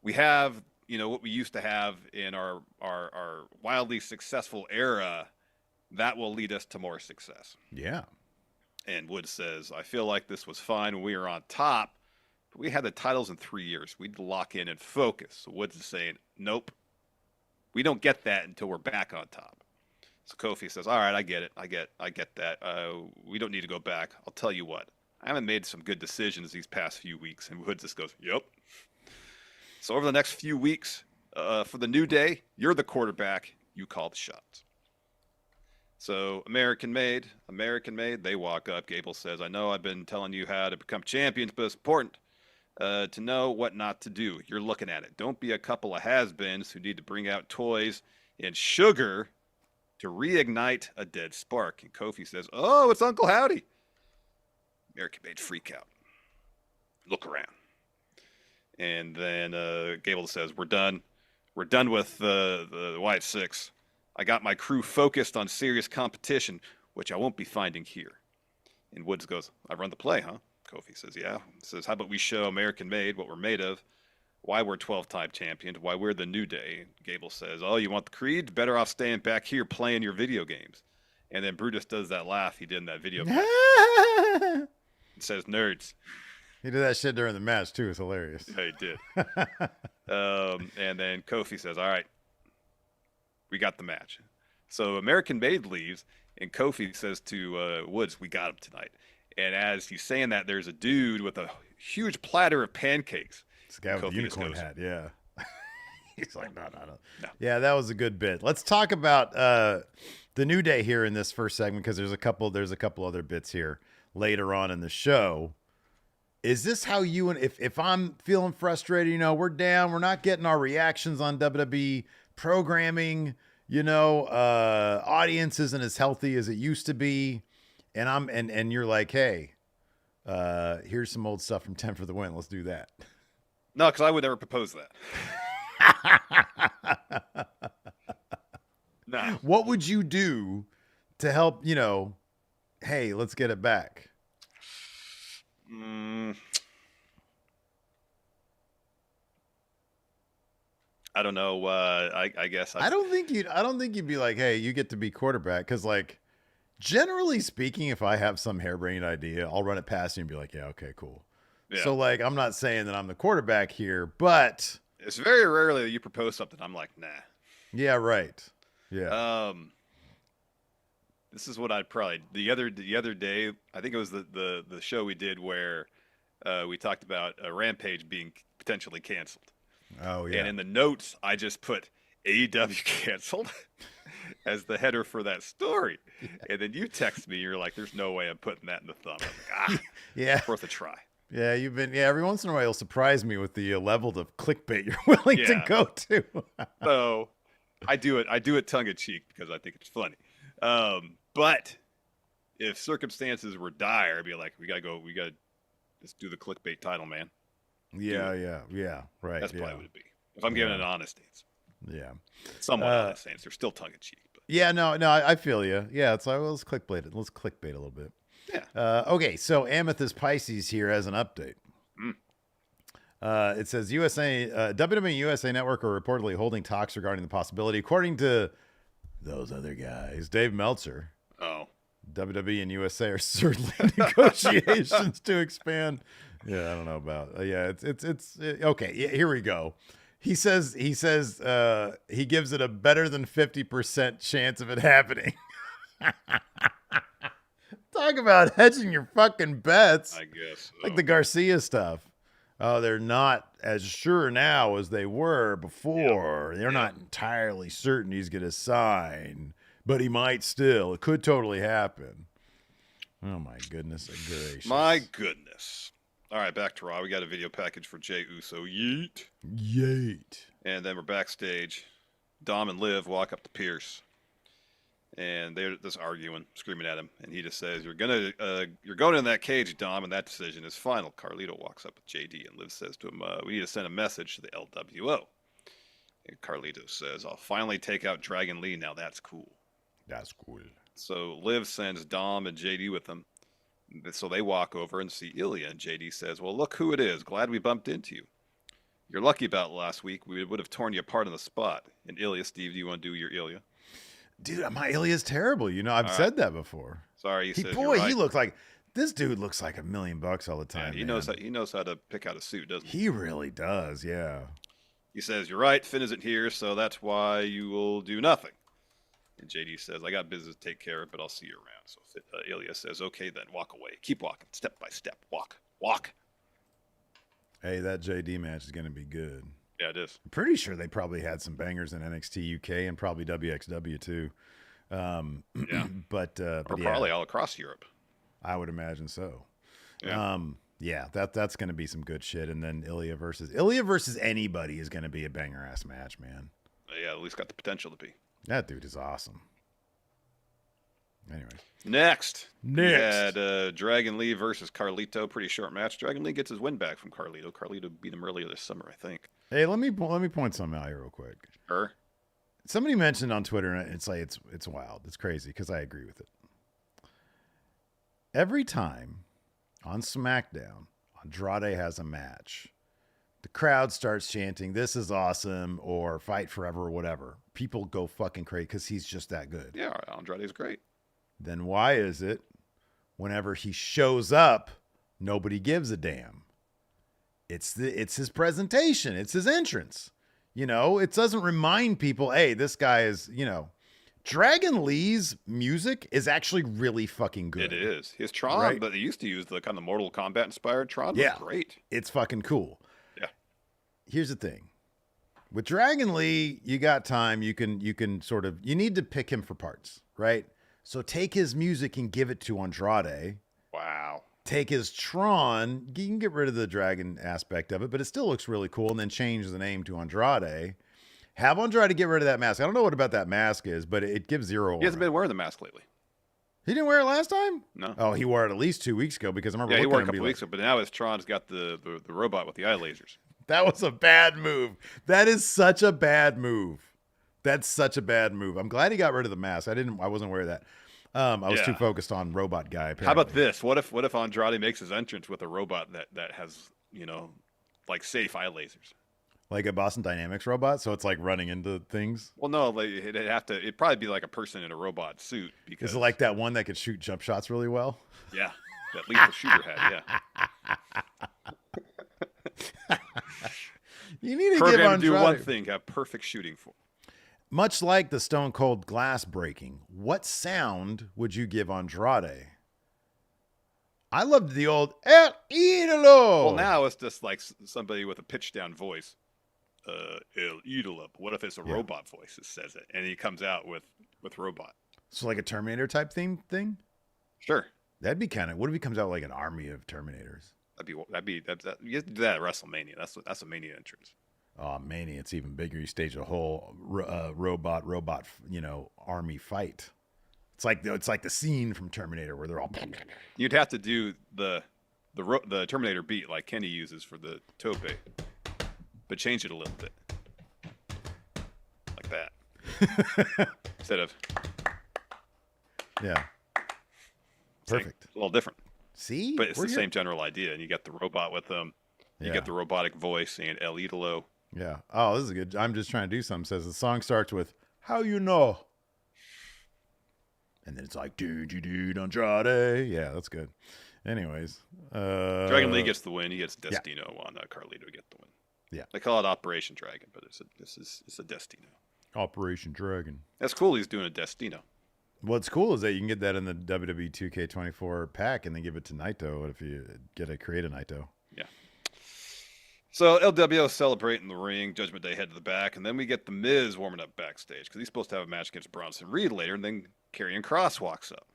we have, what we used to have in our wildly successful era, that will lead us to more success. Yeah. And Woods says, I feel like this was fine when we were on top, but we had the titles in 3 years. We'd lock in and focus. So Woods is saying, nope, we don't get that until we're back on top. So Kofi says, all right, I get it. I get that. We don't need to go back. I'll tell you what. I haven't made some good decisions these past few weeks. And Woods just goes, yep. So over the next few weeks, for the New Day, you're the quarterback. You call the shots. So American made, they walk up. Gable says, I know I've been telling you how to become champions, but it's important to know what not to do. You're looking at it. Don't be a couple of has-beens who need to bring out toys and sugar to reignite a dead spark. And Kofi says, "Oh, it's Uncle Howdy." American Made freak out. Look around. And then Gable says, "We're done. We're done with the White Six. I got my crew focused on serious competition, which I won't be finding here." And Woods goes, "I run the play, huh?" Kofi says, "Yeah." He says, "How about we show American Made what we're made of? Why we're 12-time champions, why we're the New Day." And Gable says, "Oh, you want the creed? Better off staying back here playing your video games." And then Brutus does that laugh he did in that video. It says, "Nerds." He did that shit during the match too. It's hilarious. Yeah, he did. And then Kofi says, "All right, we got the match." So American Made leaves, and Kofi says to Woods, "We got him tonight." And as he's saying that, there's a dude with a huge platter of pancakes. This guy with Kofi the unicorn goes, hat, yeah. He's like, no. No. Yeah, that was a good bit. Let's talk about the New Day here in this first segment, because there's a couple other bits here later on in the show. Is this how you and if I'm feeling frustrated, we're down, we're not getting our reactions on WWE programming, audience isn't as healthy as it used to be, and you're like, hey, here's some old stuff from 10 for the Win. Let's do that. No, because I would never propose that. No. What would you do to help, hey, let's get it back? I don't know. I guess I don't think you'd be like, hey, you get to be quarterback, because like generally speaking, if I have some harebrained idea, I'll run it past you and be like, yeah, okay, cool. Yeah. So like, I'm not saying that I'm the quarterback here, but it's very rarely that you propose something I'm like, nah. Yeah, right. Yeah. This is what I'd probably the other day. I think it was the show we did where we talked about Rampage being potentially canceled. Oh yeah. And in the notes, I just put AEW canceled as the header for that story. Yeah. And then you text me, you're like, "There's no way I'm putting that in the thumb." I'm like, yeah, it's worth a try. Yeah, every once in a while you'll surprise me with the level of clickbait you're willing to go to. So I do it tongue in cheek because I think it's funny. But if circumstances were dire, I'd be like, we gotta let's do the clickbait title, man. Yeah, right. That's probably what it'd be. If I'm giving an honest answer. Yeah. Somewhat honest answer. Still tongue in cheek. But. Yeah, no, I feel you. Yeah, it's like, well, let's clickbait it. Let's clickbait a little bit. Yeah. Okay, so Amethyst Pisces here as an update. It says WWE USA Network are reportedly holding talks regarding the possibility, according to those other guys, Dave Meltzer. Oh. WWE and USA are certainly in negotiations to expand. Yeah, I don't know about. It's okay. Yeah, here we go. He says he gives it a better than 50% chance of it happening. Talk about hedging your fucking bets. I guess. Like the Garcia stuff. Oh, they're not as sure now as they were before. They're not entirely certain he's going to sign, but he might still. It could totally happen. Oh, my goodness gracious. My goodness. All right, back to Raw. We got a video package for Jey Uso. Yeet. And then we're backstage. Dom and Liv walk up to Pierce. And they're just arguing, screaming at him. And he just says, you're going in that cage, Dom, and that decision is final. Carlito walks up with JD, and Liv says to him, we need to send a message to the LWO. And Carlito says, I'll finally take out Dragon Lee. Now that's cool. That's cool. So Liv sends Dom and JD with them. So they walk over and see Ilya. And JD says, well, look who it is. Glad we bumped into you. You're lucky about last week. We would have torn you apart on the spot. And Ilya, Steve, do you want to do your Ilya? Dude, my Ilya's terrible. I've said that before. Sorry, he looks like this dude looks like $1 million all the time. Yeah, he knows how to pick out a suit, doesn't he? He really does, yeah. He says, you're right, Finn isn't here, so that's why you will do nothing. And JD says, I got business to take care of, but I'll see you around. So Ilya says, okay, then walk away. Keep walking, step by step. Walk. Hey, that JD match is going to be good. Yeah, it is. I'm pretty sure they probably had some bangers in NXT UK and probably WXW too. Yeah. But probably all across Europe. I would imagine so. Yeah. That's going to be some good shit. And then Ilya versus anybody is going to be a banger ass match, man. Yeah, at least got the potential to be. That dude is awesome. Anyways. Next. We had Dragon Lee versus Carlito. Pretty short match. Dragon Lee gets his win back from Carlito. Carlito beat him earlier this summer, I think. Hey, let me point something out here real quick. Sure. Somebody mentioned on Twitter, and it's like it's wild. It's crazy because I agree with it. Every time on SmackDown, Andrade has a match, the crowd starts chanting, "This is awesome," or "Fight forever," or whatever. People go fucking crazy because he's just that good. Yeah, Andrade's great. Then why is it whenever he shows up, nobody gives a damn? It's his presentation. It's his entrance. It doesn't remind people, hey, this guy is, Dragon Lee's music is actually really fucking good. It is. His Tron that he used to use, the kind of Mortal Kombat inspired Tron, was great. It's fucking cool. Yeah. Here's the thing. With Dragon Lee, you got time. You can sort of, you need to pick him for parts, right? So take his music and give it to Andrade. Wow. Take his Tron, you can get rid of the dragon aspect of it, but it still looks really cool, and then change the name to Andrade. Have Andrade get rid of that mask. I don't know what about that mask is, but it gives zero. He hasn't been wearing the mask lately. He didn't wear it last time? No. Oh, he wore it at least 2 weeks ago because I remember he looking wore at it him a couple weeks ago, but now his Tron's got the robot with the eye lasers. That was a bad move. That is such a bad move. That's such a bad move. I'm glad he got rid of the mask. I wasn't aware of that. I was too focused on robot guy. Apparently. How about this? What if Andrade makes his entrance with a robot that has, like safe eye lasers? Like a Boston Dynamics robot, so it's like running into things? Well, no, like it'd probably be like a person in a robot suit. Because is it like that one that could shoot jump shots really well? Yeah, that lethal shooter had, yeah. You need to Program give Andrade do one thing, have perfect shooting for. Much like the Stone Cold glass breaking, what sound would you give Andrade? I loved the old El Idolo. Well, now it's just like somebody with a pitch down voice. El Idolo. What if it's a robot voice that says it, and he comes out with robot? So like a Terminator type thing? Sure. That'd be kind of. What if he comes out like an army of Terminators? You have to do that at WrestleMania. That's a Mania entrance. Oh, Mania, it's even bigger. You stage a whole robot, army fight. It's like the scene from Terminator where they're all. You'd have to do the Terminator beat like Kenny uses for the tope, but change it a little bit, like that, instead of. Yeah. Perfect. It's a little different. See, but it's the same general idea, and you got the robot with them. You get the robotic voice and El Idolo. Yeah. Oh, this is good. I'm just trying to do something. Says the song starts with "How you know," and then it's like "Dude, Andrade." Yeah, that's good. Anyways, Dragon Lee gets the win. He gets Destino on Carlito to get the win. Yeah, they call it Operation Dragon, but it's a Destino. Operation Dragon. That's cool. He's doing a Destino. What's cool is that you can get that in the WWE 2K24 pack, and then give it to Naito if you create a Naito. Yeah. So LWO celebrate in the ring, Judgment Day head to the back, and then we get The Miz warming up backstage because he's supposed to have a match against Bronson Reed later, and then Karrion Kross walks up.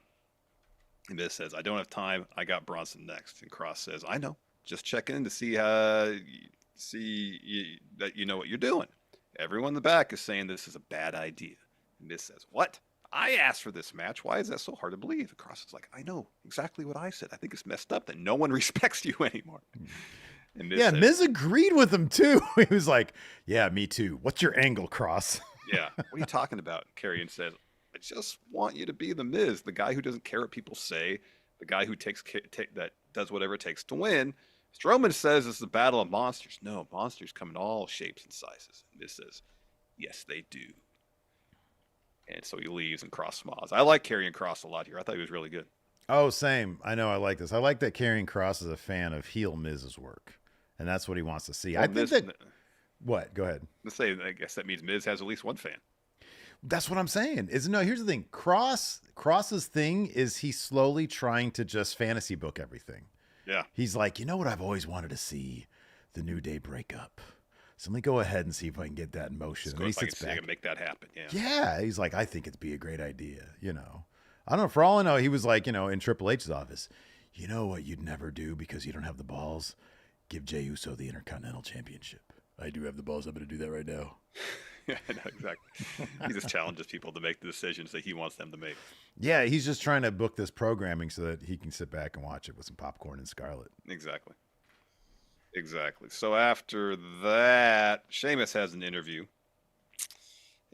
And Miz says, "I don't have time. I got Bronson next." And Kross says, "I know. Just checking in to see that you know what you're doing. Everyone in the back is saying this is a bad idea." And Miz says, "What? I asked for this match. Why is that so hard to believe?" And Kross is like, "I know exactly what I said. I think it's messed up that no one respects you anymore." And Miz agreed with him too. He was like, "Yeah, me too. What's your angle, Kross?" Yeah, what are you talking about? Karrion says, "I just want you to be the Miz, the guy who doesn't care what people say, the guy who that does whatever it takes to win." Strowman says it's the battle of monsters. No, monsters come in all shapes and sizes. And Miz says, "Yes, they do." And so he leaves, and Kross smiles. I like Karrion Kross a lot here. I thought he was really good. Oh, same. I know. I like this. I like that Karrion Kross is a fan of heel Miz's work, and that's what he wants to see. Well, I think that. What? Go ahead. Let's say. I guess that means Miz has at least one fan. That's what I'm saying. Here's the thing. Kross's thing is he's slowly trying to just fantasy book everything. Yeah. He's like, you know what I've always wanted to see? The New Day break up. So let me go ahead and see if I can get that in motion. And he sits back. Make that happen. Yeah. Yeah. He's like, I think it'd be a great idea. I don't know. For all I know, he was like, in Triple H's office. You know what you'd never do because you don't have the balls? Give Jey Uso the Intercontinental Championship. I do have the balls. I'm going to do that right now. Yeah, I know, exactly. He just challenges people to make the decisions that he wants them to make. Yeah, he's just trying to book this programming so that he can sit back and watch it with some popcorn and Scarlet. Exactly. Exactly. So after that, Sheamus has an interview.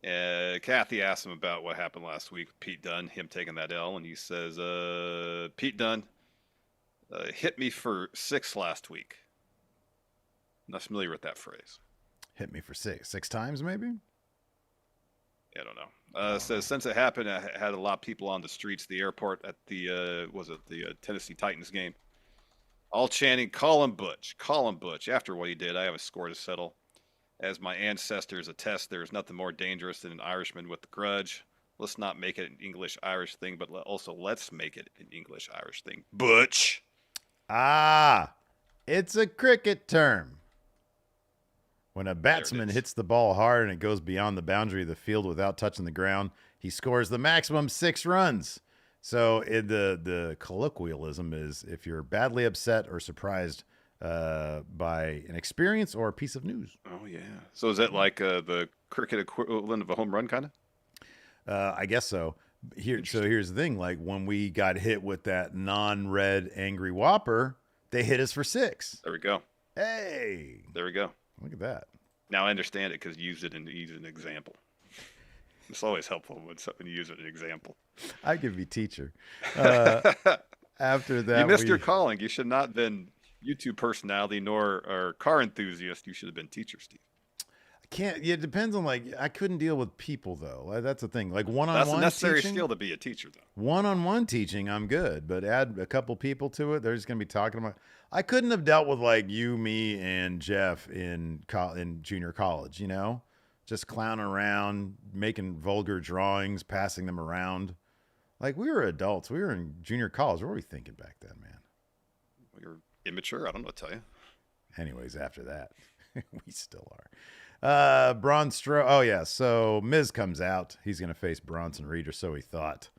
Kathy asks him about what happened last week with Pete Dunne, him taking that L, and he says, Pete Dunne hit me for 6 last week. I'm not familiar with that phrase. Hit me for six times, maybe? Yeah, I don't know. Says since it happened, I had a lot of people on the streets, the airport at the Tennessee Titans game, all chanting, "Call him Butch, call him Butch." After what he did, I have a score to settle. As my ancestors attest, there is nothing more dangerous than an Irishman with a grudge. Let's not make it an English-Irish thing, but also let's make it an English-Irish thing. Butch. Ah, it's a cricket term. When a batsman hits the ball hard and it goes beyond the boundary of the field without touching the ground, he scores the maximum 6 runs. So the colloquialism is if you're badly upset or surprised by an experience or a piece of news. Oh, yeah. So is that like the cricket equivalent of a home run, kind of? I guess so. So here's the thing. Like when we got hit with that non-red angry whopper, they hit us for 6. There we go. Hey. There we go. Look at that. Now I understand it because you used it in an example. It's always helpful when you use it as an example. I could be teacher. After that, you missed your calling. You should not have been YouTube personality nor car enthusiast. You should have been teacher, Steve. I can't. Yeah, it depends on I couldn't deal with people though. That's the thing. Like one-on-one. That's a necessary teaching, skill to be a teacher, though. One-on-one teaching, I'm good, but add a couple people to it, they're just gonna be talking about. I couldn't have dealt with like you, me, and Jeff in junior college. You know, just clowning around, making vulgar drawings, passing them around. Like we were adults. We were in junior college. What were we thinking back then, man? We were immature. I don't know what to tell you. Anyways, after that, we still are. Braun Strowman. Oh yeah. So Miz comes out. He's gonna face Bronson Reed, or so he thought,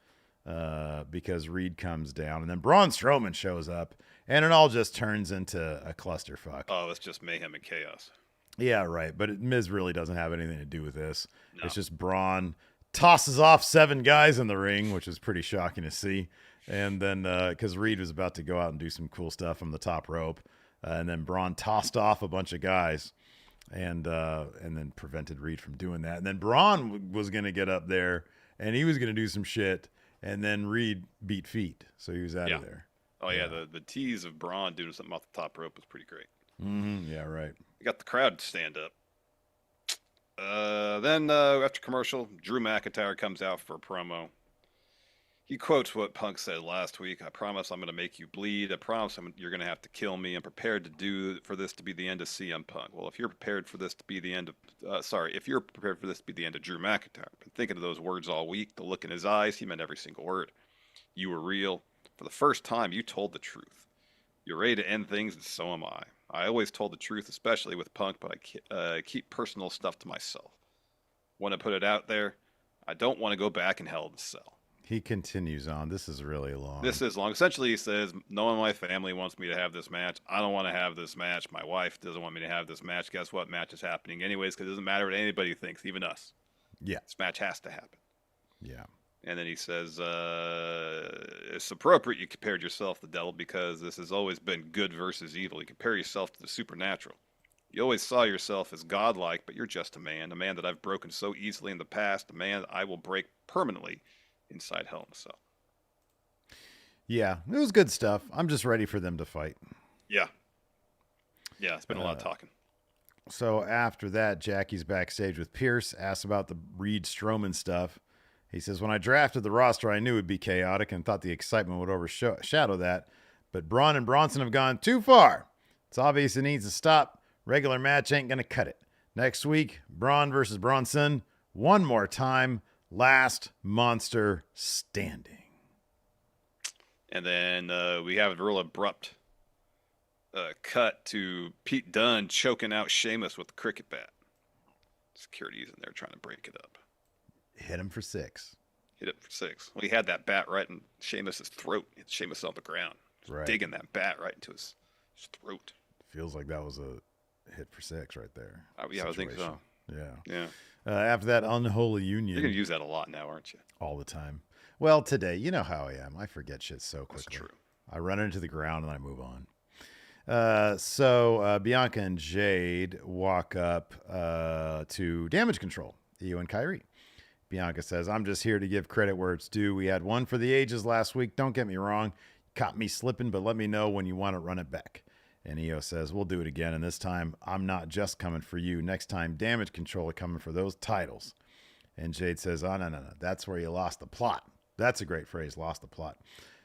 because Reed comes down, and then Braun Strowman shows up, and it all just turns into a clusterfuck. Oh, it's just mayhem and chaos. Yeah, right. But Miz really doesn't have anything to do with this. No. It's just Braun tosses off 7 guys in the ring, which is pretty shocking to see. And then because Reed was about to go out and do some cool stuff from the top rope, and then Braun tossed off a bunch of guys, and then prevented Reed from doing that. And then Braun was going to get up there, and he was going to do some shit, and then Reed beat feet, so he was out of there. Oh yeah, the tease of Braun doing something off the top rope was pretty great. Mm-hmm. Yeah, right. You got the crowd to stand up. Then after commercial, Drew McIntyre comes out for a promo. He quotes what Punk said last week. "I promise I'm going to make you bleed. I promise you're going to have to kill me. I'm prepared for this to be the end of CM Punk." Well, if you're prepared for this to be the end of, if you're prepared for this to be the end of Drew McIntyre, I've been thinking of those words all week. The look in his eyes, he meant every single word. You were real. For the first time, you told the truth. You're ready to end things, and so am I. I always told the truth, especially with Punk, but I keep personal stuff to myself. Want to put it out there? I don't want to go back in hell in the cell. He continues on. This is really long. This is long. Essentially, he says, no one in my family wants me to have this match. I don't want to have this match. My wife doesn't want me to have this match. Guess what? Match is happening anyways, because it doesn't matter what anybody thinks, even us. Yeah. This match has to happen. Yeah. And then he says, it's appropriate you compared yourself to the devil because this has always been good versus evil. You compare yourself to the supernatural. You always saw yourself as godlike, but you're just a man that I've broken so easily in the past, a man that I will break permanently inside Hell in a Cell. Yeah, it was good stuff. I'm just ready for them to fight. Yeah. Yeah, it's been a lot of talking. So after that, Jackie's backstage with Pierce, asks about the Reed Strowman stuff. He says, when I drafted the roster, I knew it would be chaotic and thought the excitement would overshadow that. But Braun and Bronson have gone too far. It's obvious it needs to stop. Regular match ain't going to cut it. Next week, Braun versus Bronson. One more time. Last monster standing. And then we have a real abrupt cut to Pete Dunne choking out Sheamus with the cricket bat. Security's in there trying to break it up. Hit him for 6. Hit it for 6. Well, he had that bat right in Sheamus's throat. Hit Sheamus on the ground. Right. Digging that bat right into his throat. Feels like that was a hit for 6 right there. Yeah, I think so. Yeah. Yeah. After that unholy You're union. going to use that a lot now, aren't you? All the time. Well, today, you know how I am. I forget shit so quickly. That's true. I run into the ground and I move on. Bianca and Jade walk up to Damage Control, Io and Kyrie. Bianca says, I'm just here to give credit where it's due. We had one for the ages last week. Don't get me wrong. Caught me slipping, but let me know when you want to run it back. And Io says, we'll do it again. And this time, I'm not just coming for you. Next time, Damage Control are coming for those titles. And Jade says, oh, no. That's where you lost the plot. That's a great phrase, lost the plot.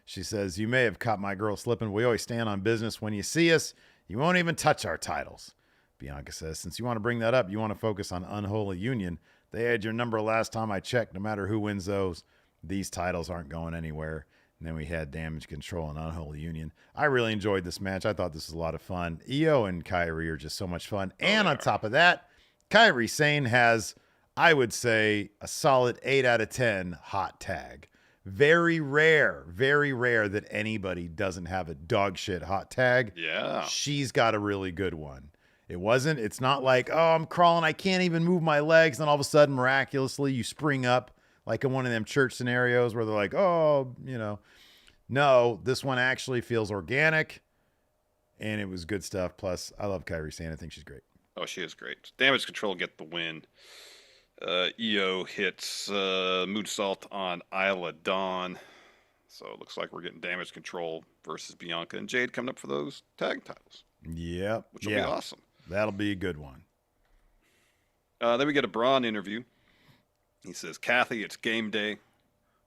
She says, you may have caught my girl slipping. We always stand on business. When you see us, you won't even touch our titles. Bianca says, since you want to bring that up, you want to focus on Unholy Union. They had your number last time I checked. No matter who wins those, these titles aren't going anywhere. And then we had Damage Control and Unholy Union. I really enjoyed this match. I thought this was a lot of fun. Io and Kyrie are just so much fun. And on top of that, Kyrie Sane has, I would say, a solid 8 out of 10 hot tag. Very rare that anybody doesn't have a dog shit hot tag. Yeah. She's got a really good one. It's not like, oh, I'm crawling, I can't even move my legs. Then all of a sudden, miraculously, you spring up like in one of them church scenarios where they're like, oh, No, this one actually feels organic and it was good stuff. Plus, I love Kyrie Sane. I think she's great. Oh, she is great. Damage Control get the win. Io hits Moonsault on Isla Dawn. So it looks like we're getting Damage Control versus Bianca and Jade coming up for those tag titles. Yep. Which will be awesome. That'll be a good one. Then we get a Braun interview. He says, Kathy, it's game day.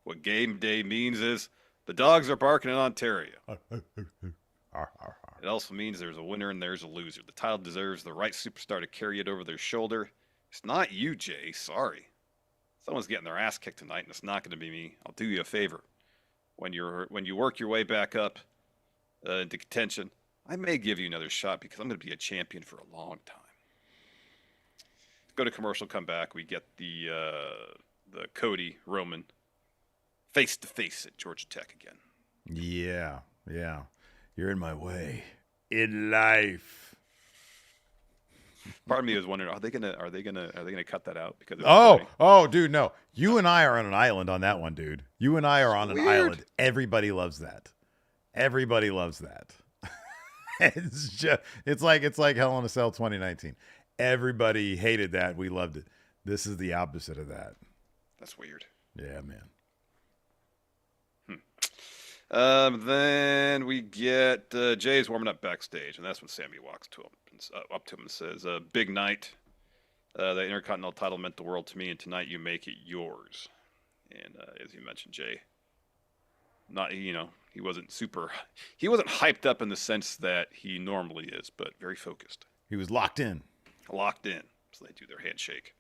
What game day means is the dogs are barking in Ontario. It also means there's a winner and there's a loser. The title deserves the right superstar to carry it over their shoulder. It's not you, Jay. Sorry. Someone's getting their ass kicked tonight, and it's not going to be me. I'll do you a favor. When you work your way back up into contention, I may give you another shot because I'm going to be a champion for a long time. Go to commercial, come back. We get the Cody Roman face to face at Georgia Tech again. Yeah. You're in my way in life. Part of me was wondering, are they gonna cut that out? Because dude, no. You and I are on an island on that one, dude. You and I are on an island. Everybody loves that. It's like Hell in a Cell 2019. Everybody hated that. We loved it. This is the opposite of that. That's weird. Yeah, man. Then we get Jay's warming up backstage, and that's when Sammy walks up to him and says, big night. The Intercontinental title meant the world to me, and tonight you make it yours. And as you mentioned, Jay, he wasn't hyped up in the sense that he normally is, but very focused. He was locked in. So they do their handshake.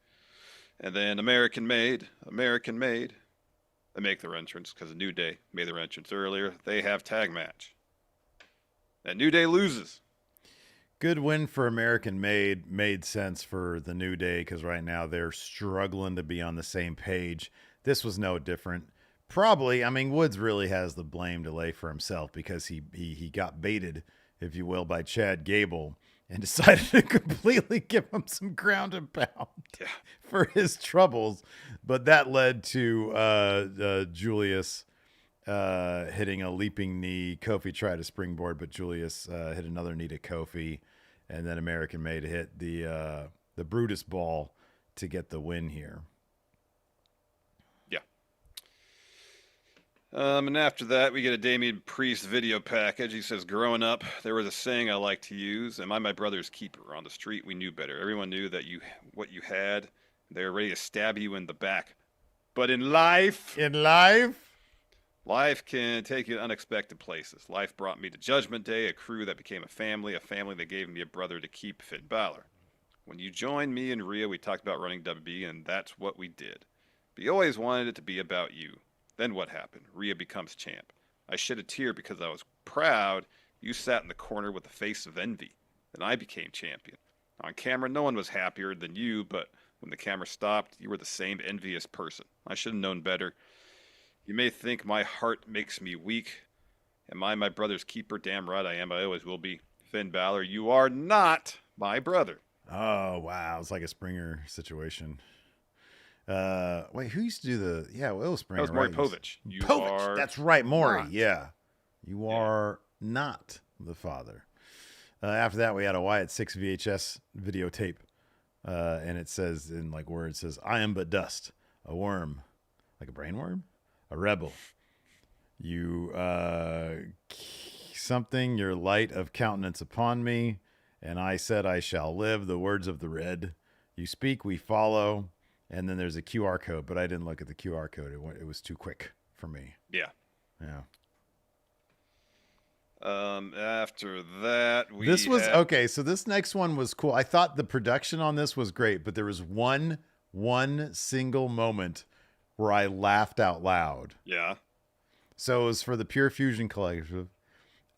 And then American Made. They make their entrance because the New Day made their entrance earlier. They have tag match. And New Day loses. Good win for American Made sense for the New Day because right now they're struggling to be on the same page. This was no different. Probably, Woods really has the blame to lay for himself because he got baited, if you will, by Chad Gable and decided to completely give him some ground and pound for his troubles. But that led to Julius hitting a leaping knee. Kofi tried a springboard, but Julius hit another knee to Kofi. And then American Made hit the Brutus ball to get the win here. Yeah. And after that, we get a Damian Priest video package. He says, growing up, there was a saying I like to use, am I my brother's keeper? On the street, we knew better. Everyone knew that what you had. They were ready to stab you in the back. But in life, life can take you to unexpected places. Life brought me to Judgment Day, a crew that became a family that gave me a brother to keep, Finn Balor. When you joined me and Rhea, we talked about running WWE, and that's what we did. But you always wanted it to be about you. Then what happened? Rhea becomes champ. I shed a tear because I was proud. You sat in the corner with the face of envy. Then I became champion. On camera, no one was happier than you, but when the camera stopped, you were the same envious person. I should have known better. You may think my heart makes me weak. Am I my brother's keeper? Damn right I am. I always will be. Finn Balor, you are not my brother. Oh wow, it's like a Springer situation. Wait, who used to do the? Yeah, Will That Springer, was Maury right? Povich. You Povich. are That's right, Maury. not. Yeah, you Yeah. are not the father. After that, we had a Wyatt 6 VHS videotape, and it says in like words, says, "I am but dust, a worm, like a brainworm, a rebel. You something your light of countenance upon me, and I said I shall live. The words of the red. You speak, we follow." And then there's a QR code, but I didn't look at the QR code. It was too quick for me. Yeah. Yeah. After that, This we was had. okay. So this next one was cool. I thought the production on this was great, but there was one single moment where I laughed out loud. Yeah. So it was for the Pure Fusion Collective.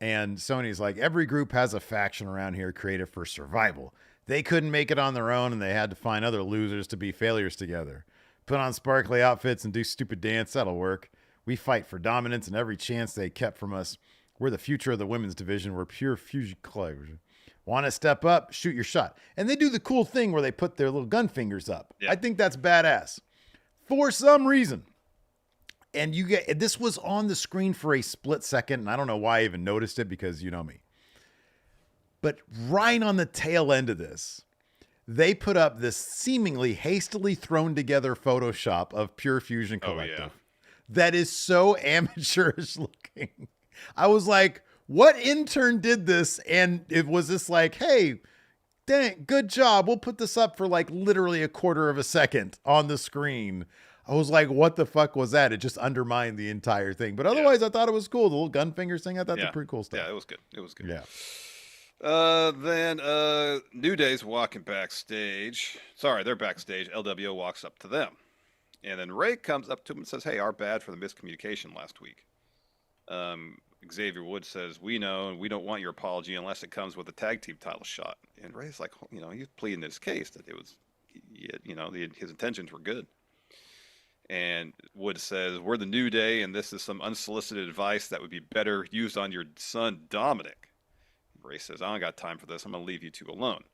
And Sony's like, every group has a faction around here created for survival. They couldn't make it on their own, and they had to find other losers to be failures together. Put on sparkly outfits and do stupid dance, that'll work. We fight for dominance, and every chance they kept from us. We're the future of the women's division. We're Pure Fusion Collective. Want to step up? Shoot your shot. And they do the cool thing where they put their little gun fingers up. Yeah. I think that's badass. For some reason, and you get this was on the screen for a split second, and I don't know why I even noticed it because you know me. But right on the tail end of this, they put up this seemingly hastily thrown together Photoshop of Pure Fusion Collective. Oh, yeah. That is so amateurish looking. I was like, what intern did this? And it was this like, hey, dang, good job. We'll put this up for like literally a quarter of a second on the screen. I was like, what the fuck was that? It just undermined the entire thing. But otherwise, I thought it was cool. The little gun fingers thing, I thought they're pretty cool stuff. Yeah, it was good. It was good. Yeah. Then New Day's walking backstage. Sorry, they're backstage. LWO walks up to them. And then Ray comes up to him and says, "Hey, our bad for the miscommunication last week." Xavier Woods says, "We know, and we don't want your apology unless it comes with a tag team title shot." And Ray's like, he's pleading his case that it was, his intentions were good. And Woods says, "We're the New Day, and this is some unsolicited advice that would be better used on your son, Dominic." Ray says, "I don't got time for this. I'm going to leave you two alone."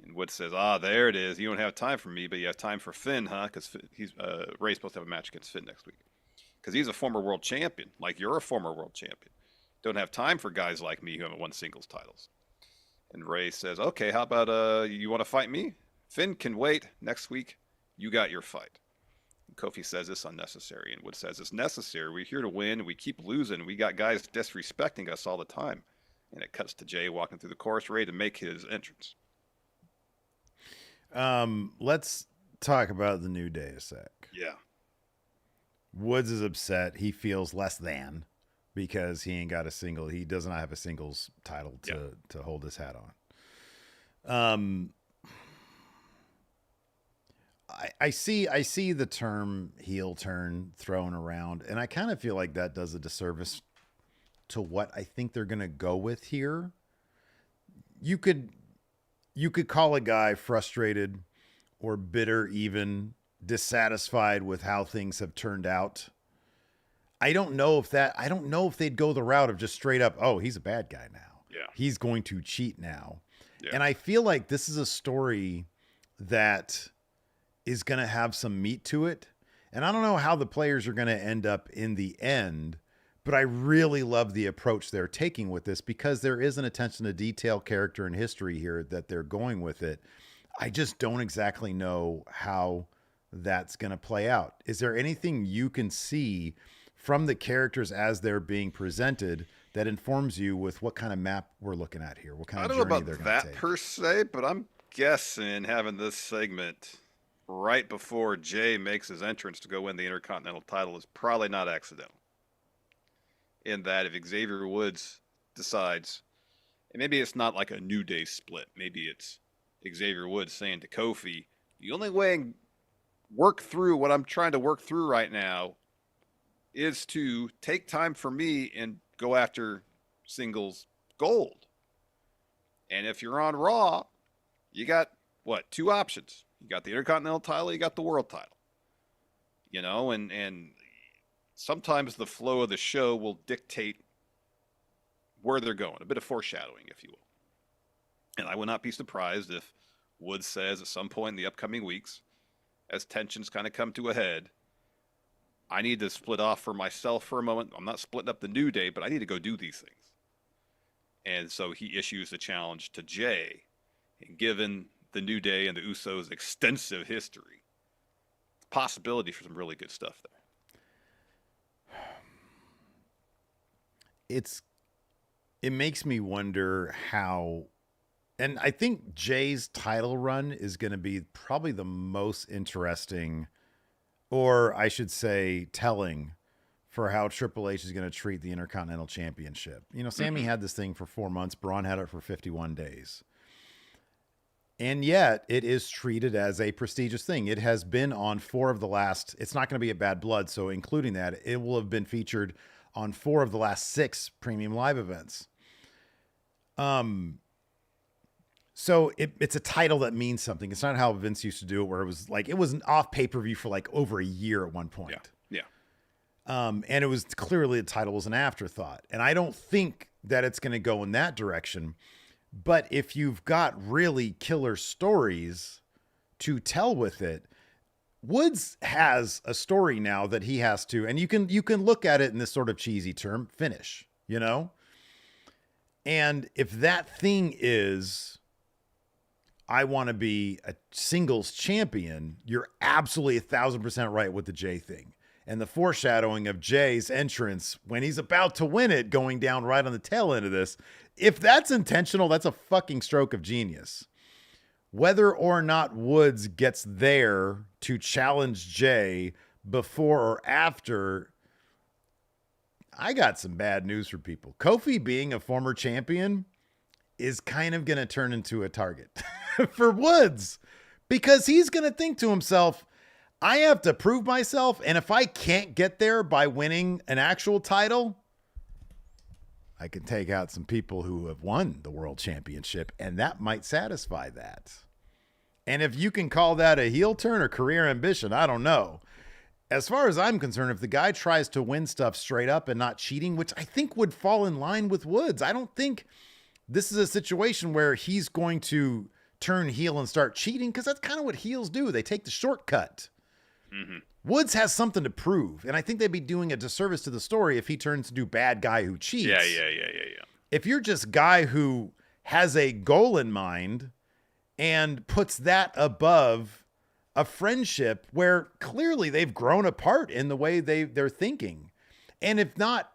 And Woods says, "There it is. You don't have time for me, but you have time for Finn, huh?" Because Ray's supposed to have a match against Finn next week. Because he's a former world champion, like you're a former world champion. Don't have time for guys like me who haven't won singles titles. And Ray says, "Okay, how about you want to fight me? Finn can wait. Next week, you got your fight." And Kofi says it's unnecessary, and Woods says it's necessary. We're here to win, and we keep losing. We got guys disrespecting us all the time. And it cuts to Jay walking through the chorus, ready to make his entrance. Let's talk about the New Day a sec. Yeah. Woods is upset. He feels less than because he ain't got a single. He does not have a singles title to hold his hat on. I see the term heel turn thrown around, and I kind of feel like that does a disservice to what I think they're going to go with here. You could call a guy frustrated or bitter, even dissatisfied with how things have turned out. I don't know if they'd go the route of just straight up, oh, he's a bad guy now. Yeah. He's going to cheat now. Yeah. And I feel like this is a story that is going to have some meat to it. And I don't know how the players are going to end up in the end, but I really love the approach they're taking with this because there is an attention to detail, character, and history here that they're going with it. I just don't exactly know how that's going to play out. Is there anything you can see from the characters as they're being presented that informs you with what kind of map we're looking at here? What kind of journey they're going to take? I don't know about that per se, but I'm guessing having this segment right before Jay makes his entrance to go win the Intercontinental title is probably not accidental. In that if Xavier Woods decides, and maybe it's not like a New Day split, maybe it's Xavier Woods saying to Kofi, the only way I can work through what I'm trying to work through right now is to take time for me and go after singles gold. And if you're on Raw, you got what, two options. You got the Intercontinental title, you got the world title. And sometimes the flow of the show will dictate where they're going, a bit of foreshadowing, if you will. And I would not be surprised if Woods says at some point in the upcoming weeks, as tensions kind of come to a head, I need to split off for myself for a moment. I'm not splitting up the New Day, but I need to go do these things. And so he issues the challenge to Jay. And given the New Day and the Usos' extensive history, possibility for some really good stuff there. It makes me wonder how, and I think Jay's title run is going to be probably the most interesting, or I should say telling, for how Triple H is going to treat the Intercontinental Championship. You know, Sammy had this thing for 4 months. Braun had it for 51 days. And yet it is treated as a prestigious thing. It has been on 4 of the last, it's not going to be a Bad Blood, so including that, it will have been featured on 4 of the last 6 premium live events. So it's a title that means something. It's not how Vince used to do it, where it was like, it was an off pay-per-view for like over a year at one point. Yeah. And it was clearly the title was an afterthought. And I don't think that it's going to go in that direction. But if you've got really killer stories to tell with it, Woods has a story now that he has to, and you can look at it in this sort of cheesy term, finish, you know? And if that thing is, I want to be a singles champion, you're absolutely 1,000% right with the Jay thing. And the foreshadowing of Jay's entrance when he's about to win it, going down right on the tail end of this. If that's intentional, that's a fucking stroke of genius. Whether or not Woods gets there to challenge Jay before or after, I got some bad news for people. Kofi being a former champion is kind of going to turn into a target for Woods, because he's going to think to himself, I have to prove myself, and if I can't get there by winning an actual title, I can take out some people who have won the world championship, and that might satisfy that. And if you can call that a heel turn or career ambition, I don't know. As far as I'm concerned, if the guy tries to win stuff straight up and not cheating, which I think would fall in line with Woods, I don't think this is a situation where he's going to turn heel and start cheating, because that's kind of what heels do. They take the shortcut. Mm-hmm. Woods has something to prove, and I think they'd be doing a disservice to the story if he turns into bad guy who cheats. Yeah. If you're just guy who has a goal in mind and puts that above a friendship where clearly they've grown apart in the way they're thinking, and if not,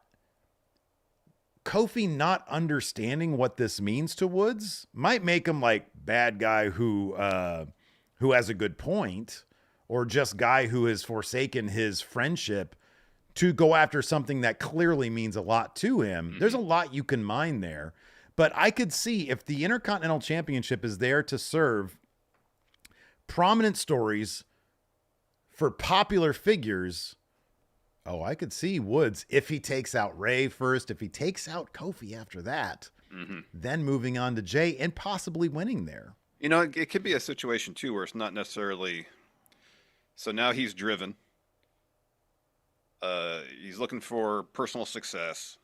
Kofi not understanding what this means to Woods might make him like bad guy who has a good point, or just guy who has forsaken his friendship to go after something that clearly means a lot to him. Mm-hmm. There's a lot you can mine there, but I could see if the Intercontinental Championship is there to serve prominent stories for popular figures. Oh, I could see Woods, if he takes out Ray first, if he takes out Kofi after that, then moving on to Jay and possibly winning there. You know, it could be a situation too where it's not necessarily. So now he's driven. He's looking for personal success,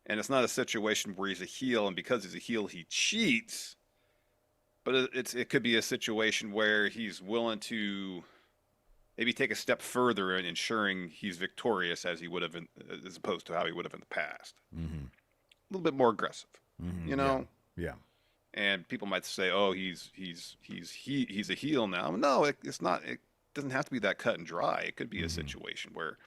and it's not a situation where he's a heel, and because he's a heel, he cheats. But it could be a situation where he's willing to maybe take a step further in ensuring he's victorious as he would have, as opposed to how he would have in the past. Mm-hmm. A little bit more aggressive, you know. Yeah. And people might say, "Oh, he's a heel now." No, it's not. It doesn't have to be that cut and dry. It could be a situation where,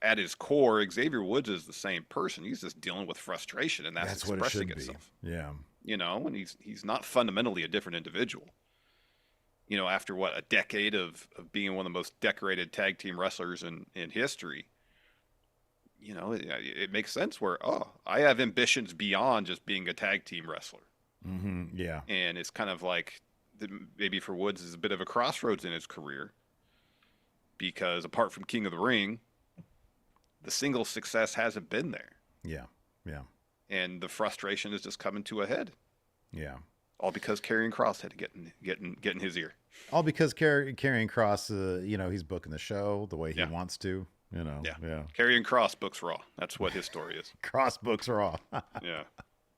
at his core, Xavier Woods is the same person. He's just dealing with frustration, and that's expressing itself. Yeah. You know, and he's not fundamentally a different individual. You know, after a decade of being one of the most decorated tag team wrestlers in history, you know, it makes sense where, I have ambitions beyond just being a tag team wrestler. Mm-hmm. Yeah. And it's kind of like, maybe for Woods is a bit of a crossroads in his career, because apart from King of the Ring, the single success hasn't been there. Yeah. Yeah. And the frustration is just coming to a head. Yeah. All because Karrion Kross had to get in his ear. All because Karrion Kross, you know, he's booking the show the way he wants to, you know. Yeah. Karrion Kross books Raw. That's what his story is. Kross books Raw. Yeah.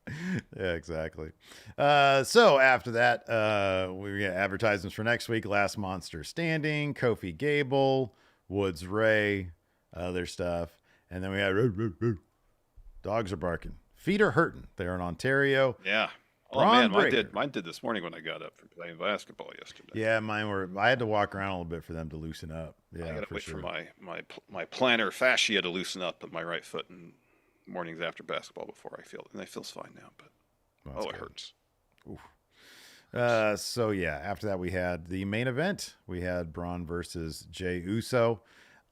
Yeah, exactly. So after that, we get advertisements for next week. Last Monster Standing, Kofi Gable, Woods Ray, other stuff. And then we had dogs are barking. Feet are hurting. They're in Ontario. Yeah. Oh Braun man, Breaker. mine did this morning when I got up from playing basketball yesterday. Yeah, mine were. I had to walk around a little bit for them to loosen up. I Yeah, gotta for wait sure. for my plantar fascia to loosen up on my right foot and mornings after basketball before I feel it, and it feels fine now. But Well, it good. hurts. So yeah, after that we had the main event. We had Braun versus Jey Uso.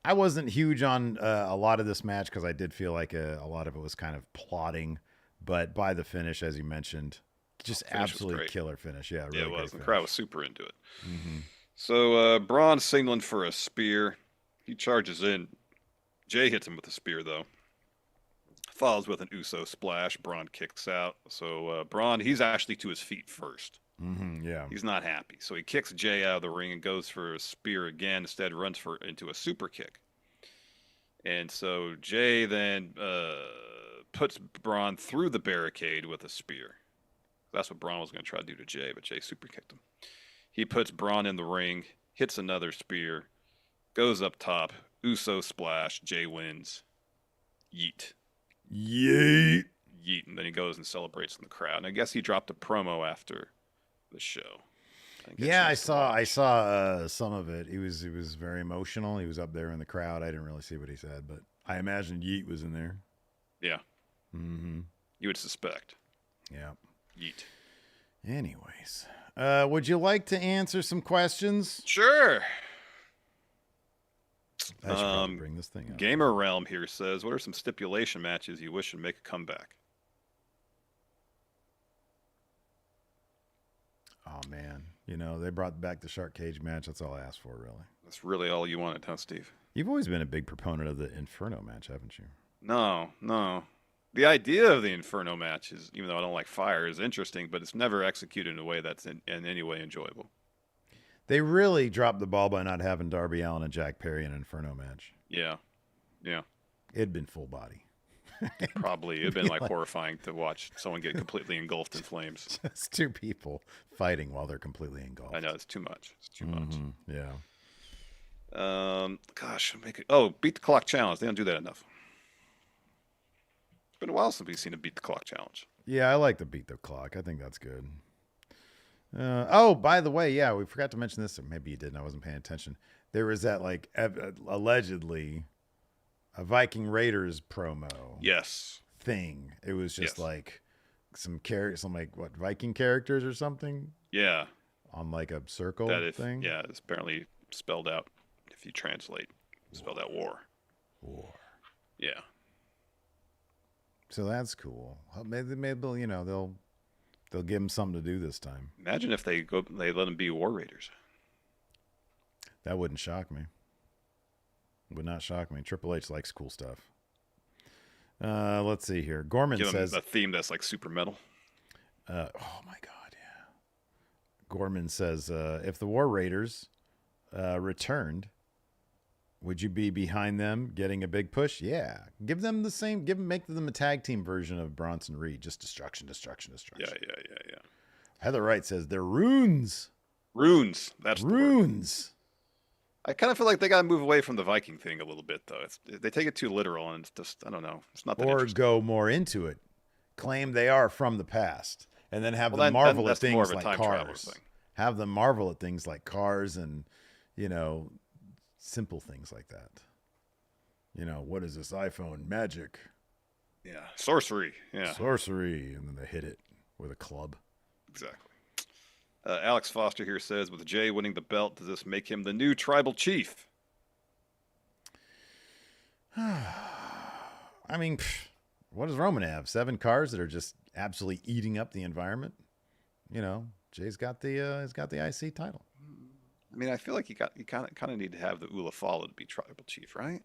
I wasn't huge on a lot of this match because I did feel like a lot of it was kind of plotting, but by the finish, as you mentioned, just absolutely killer finish. Yeah, really yeah, it was. Great The finish. crowd was super into it. Mm-hmm. So Braun signaling for a spear. He charges in. Jay hits him with a spear though. Follows with an Uso splash. Braun kicks out. So Braun, he's actually to his feet first. Mm-hmm, yeah. He's not happy. So he kicks Jay out of the ring and goes for a spear again. Instead, runs into a super kick. And so Jay then puts Braun through the barricade with a spear. That's what Braun was going to try to do to Jay, but Jay super kicked him. He puts Braun in the ring, hits another spear, goes up top, Uso splash, Jay wins. Yeet. Yeet. Yeet. And then he goes and celebrates in the crowd. And I guess he dropped a promo after the show. Yeah, I saw some of it. He was very emotional. He was up there in the crowd. I didn't really see what he said, but I imagine Yeet was in there. Yeah. Mm-hmm. You would suspect. Yeah. Yeet. Anyways, would you like to answer some questions? Sure. I should probably bring this thing up. Gamer Realm here says, what are some stipulation matches you wish would make a comeback? Oh, man. You know, they brought back the Shark Cage match. That's all I asked for, really. That's really all you wanted, huh, Steve? You've always been a big proponent of the Inferno match, haven't you? No. The idea of the Inferno match is, even though I don't like fire, is interesting, but it's never executed in a way that's in any way enjoyable. They really dropped the ball by not having Darby Allin and Jack Perry in an Inferno match. Yeah. It'd been full body. Probably. It'd been like horrifying to watch someone get completely engulfed in flames. Just two people fighting while they're completely engulfed. I know, it's too much. It's too much. Yeah. Gosh, beat the clock challenge. They don't do that enough. It's been a while since we've seen a beat the clock challenge. Yeah, I like to beat the clock. I think that's good. Oh, by the way, yeah, we forgot to mention this, or maybe you didn't. I wasn't paying attention. There was that allegedly a Viking Raiders promo. Yes. Thing. It was just like some Viking characters or something. Yeah. On like a circle thing. Yeah, it's apparently spelled out. If you translate, spelled out war. War. Yeah. So that's cool. Maybe they'll give them something to do this time. Imagine if they let them be War Raiders. That wouldn't shock me. Would not shock me. Triple H likes cool stuff. Let's see here. Gorman says a theme that's like super metal. Oh my God, yeah. Gorman says if the War Raiders returned, would you be behind them getting a big push? Yeah. Make them a tag team version of Bronson Reed. Just destruction. Yeah. Heather Wright says they're runes. Runes. That's runes. I kind of feel like they got to move away from the Viking thing a little bit, though. They take it too literal, and it's just, I don't know. It's not that interesting. Or go more into it. Claim they are from the past. And then have them marvel at things like cars. Have them marvel at things like cars and, simple things like that. What is this iPhone? Magic. Yeah. Sorcery. Yeah. Sorcery. And then they hit it with a club. Exactly. Alex Foster here says, with Jay winning the belt, does this make him the new tribal chief? I mean, what does Roman have? 7 cars that are just absolutely eating up the environment? Jay's got the IC title. I mean, I feel like you kind of need to have the Ula Fala to be tribal chief, right?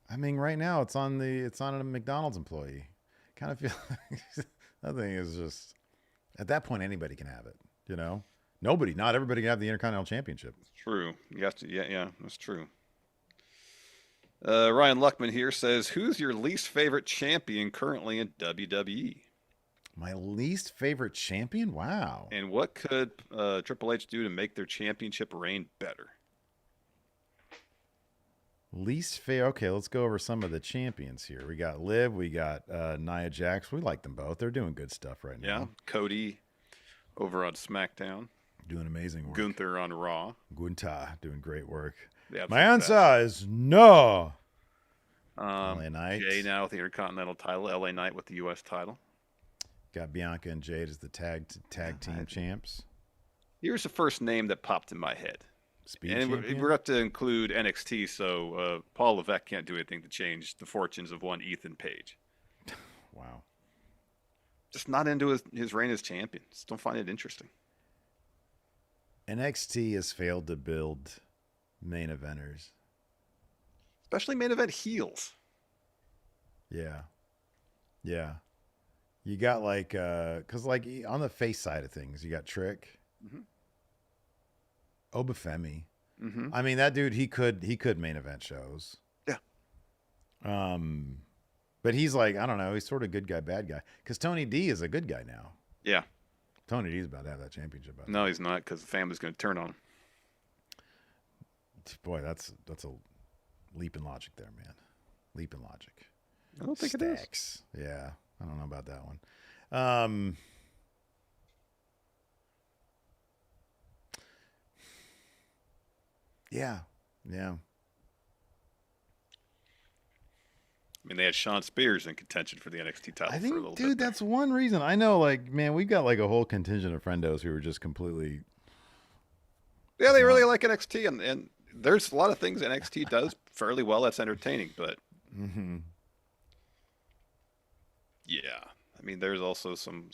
I mean, right now it's on a McDonald's employee. Kind of feel like that thing is just. At that point, anybody can have it, Not everybody can have the Intercontinental Championship. It's true. You have to, yeah, that's true. Ryan Luckman here says, "Who's your least favorite champion currently in WWE? My least favorite champion? Wow. And what could Triple H do to make their championship reign better?" Least favorite. Okay, let's go over some of the champions here. We got Liv. We got Nia Jax. We like them both. They're doing good stuff right now. Yeah, Cody over on SmackDown. Doing amazing work. Gunther on Raw. Gunther doing great work. Yeah, my answer is no. LA Knight. Jay now with the Intercontinental title. LA Knight with the U.S. title. Got Bianca and Jade as the tag team champs. Here's the first name that popped in my head. And we're up to include NXT, so Paul Levesque can't do anything to change the fortunes of one Ethan Page. Wow. Just not into his reign as champion. Just don't find it interesting. NXT has failed to build main eventers. Especially main event heels. Yeah. Yeah. You got like, because like on the face side of things, you got Trick. Mm-hmm. Obafemi. Mm-hmm. I mean, that dude, he could main event shows. Yeah. But he's like, I don't know, he's sort of good guy, bad guy. Because Tony D is a good guy now. Yeah. Tony D's about to have that championship. No, he's not, because the family's going to turn on him. Boy, that's a leap in logic there, man. Leap in logic. I don't think it is. Yeah, I don't know about that one. Yeah. I mean, they had Sean Spears in contention for the NXT title for a little bit. Dude, that's one reason. I know, like, man, we've got like a whole contingent of friendos who are just completely. Yeah, they really like NXT, and there's a lot of things NXT does fairly well that's entertaining, but. Mm-hmm. Yeah. I mean, there's also some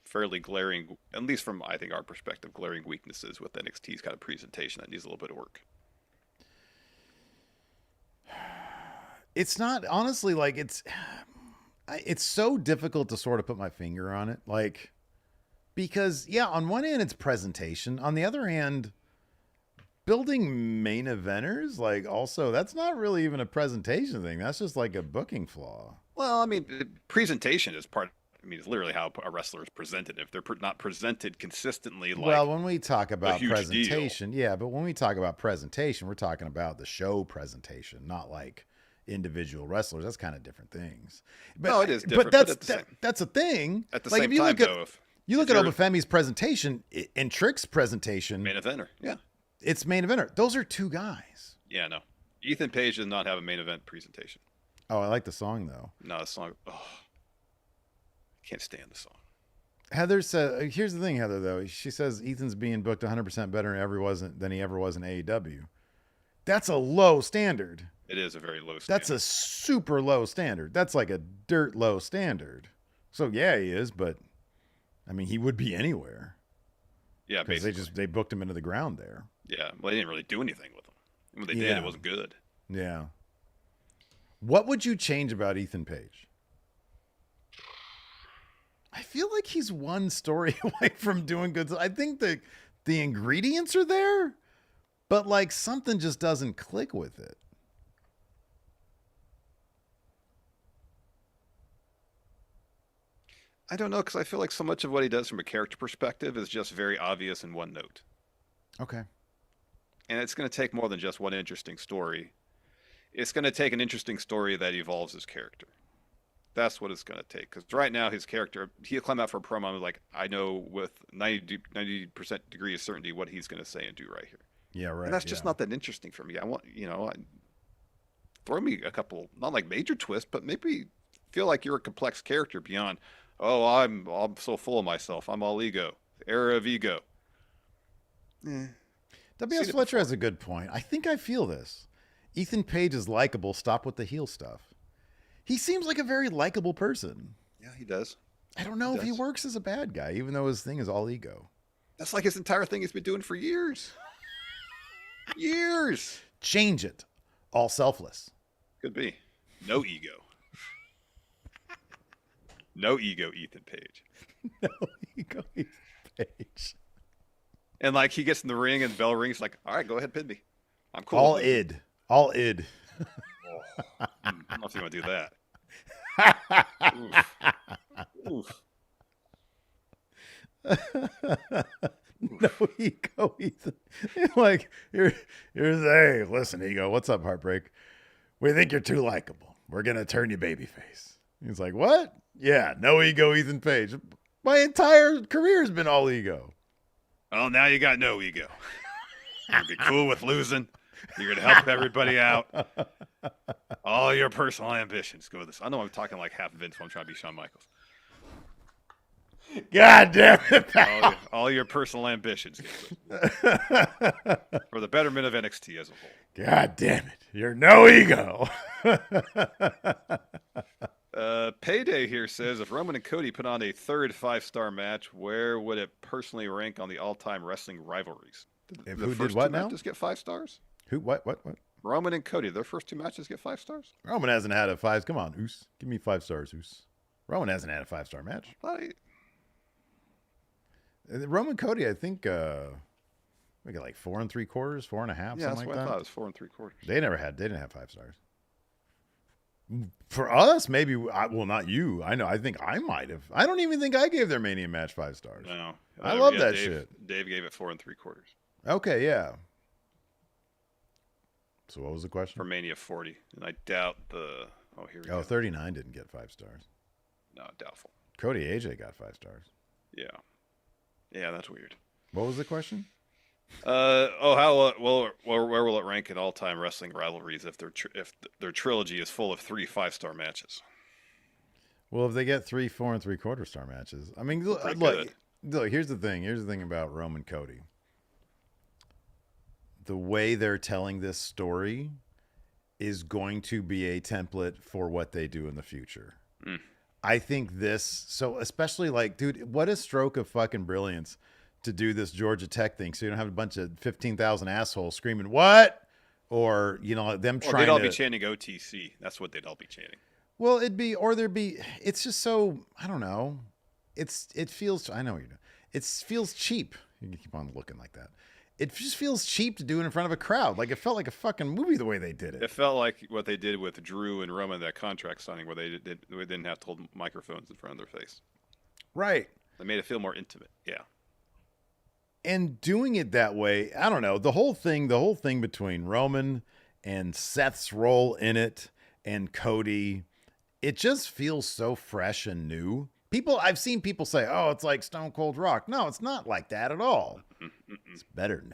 fairly glaring, at least from, I think, our perspective, glaring weaknesses with NXT's kind of presentation that needs a little bit of work. It's not, honestly, like, it's so difficult to sort of put my finger on it. Like, because, yeah, on one hand, it's presentation. On the other hand, building main eventers, like, also, that's not really even a presentation thing. That's just like a booking flaw. Well, I mean, presentation is part. I mean, it's literally how a wrestler is presented. If they're not presented consistently, like, well, when we talk about presentation, deal. Yeah, but when we talk about presentation, we're talking about the show presentation, not like individual wrestlers. That's kind of different things. But, no, it is different. But that's a thing. At the like, same if you time, look though, you look at Obafemi's presentation and Trick's presentation, main eventer, yeah, it's main eventer. Those are two guys. Yeah, no, Ethan Page does not have a main event presentation. Oh, I like the song though. No, the song. Oh, I can't stand the song. Heather said, here's the thing, Heather, though. She says Ethan's being booked 100% better than he ever was in AEW. That's a low standard. It is a very low standard. That's a super low standard. That's like a dirt low standard. So, yeah, he is, but, I mean, he would be anywhere. Yeah, basically. Because they booked him into the ground there. Yeah, well, they didn't really do anything with him. And when they did, it wasn't good. Yeah. What would you change about Ethan Page? I feel like he's one story away from doing good. I think the ingredients are there, but like something just doesn't click with it. I don't know, because I feel like so much of what he does from a character perspective is just very obvious in one note. Okay. And it's going to take more than just one interesting story. It's going to take an interesting story that evolves his character. That's what it's going to take. Because right now, his character, he'll climb out for a promo and like, I know with 90% degree of certainty what he's going to say and do right here. Yeah, right. And that's just not that interesting for me. I want, throw me a couple, not like major twists, but maybe feel like you're a complex character beyond, oh, I'm so full of myself. I'm all ego. Era of ego. W.S. Fletcher has a good point. I think I feel this. Ethan Page is likable. Stop with the heel stuff. He seems like a very likable person. Yeah, he does. I don't know if he works as a bad guy, even though his thing is all ego. That's like his entire thing he's been doing for years. Years. Change it. All selfless. Could be. No ego. No ego, Ethan Page. No ego, Ethan Page. And like he gets in the ring and the bell rings, like, all right, go ahead, pin me. I'm cool. All id. All id. Oh. I don't know if you want to do that. Oof. Oof. No ego, Ethan. Like, here's hey, listen, ego. What's up, Heartbreak? We think you're too likable. We're gonna turn you babyface. He's like, what? Yeah, no ego, Ethan Page. My entire career has been all ego. Well, now you got no ego. You're gonna be cool with losing. You're gonna help everybody out. All your personal ambitions go with this. I know I'm talking like half Vince when I'm trying to be Shawn Michaels. God damn it, pal. All your personal ambitions for the betterment of NXT as a whole. God damn it. You're no ego. Payday here says, if Roman and Cody put on a third 5-star match, where would it personally rank on the all-time wrestling rivalries? If the who first did what two now? matches get 5 stars? Who? What? Roman and Cody, their first 2 matches get 5 stars? Roman hasn't had a 5. Come on, Oos. Give me 5 stars, Oos. Roman hasn't had a 5-star match. Roman Cody, I think, we got like 4 3/4, 4.5, yeah, something that's like what that. I thought. It was 4 3/4. They didn't have 5 stars. For us, maybe, well, not you. I think I might have. I don't even think I gave their Mania match 5 stars. No. I love that Dave, shit. Dave gave it 4 3/4. Okay, yeah. So what was the question? For Mania 40. And I doubt the... Oh, here we go. 39 didn't get 5 stars. No, doubtful. Cody AJ got 5 stars. Yeah. Yeah, that's weird. What was the question? Where will it rank in all-time wrestling rivalries if their trilogy is full of 3 5-star matches? Well, if they get 3 4 3/4 star matches, I mean, look, here's the thing. Here's the thing about Roman Cody. The way they're telling this story is going to be a template for what they do in the future. Mm. I think so especially like, dude, what a stroke of fucking brilliance to do this Georgia Tech thing. So you don't have a bunch of 15,000 assholes screaming, what? Or, them trying to. They'd all be chanting OTC. That's what they'd all be chanting. Well, it's just so, I don't know. It feels, I know what you're doing. It feels cheap. You can keep on looking like that. It just feels cheap to do it in front of a crowd. Like, it felt like a fucking movie the way they did it. It felt like what they did with Drew and Roman, that contract signing where they didn't have to hold microphones in front of their face. Right. They made it feel more intimate. Yeah. And doing it that way, I don't know. The whole thing between Roman and Seth's role in it and Cody, it just feels so fresh and new. I've seen people say, oh, it's like Stone Cold Rock. No, it's not like that at all. It's better than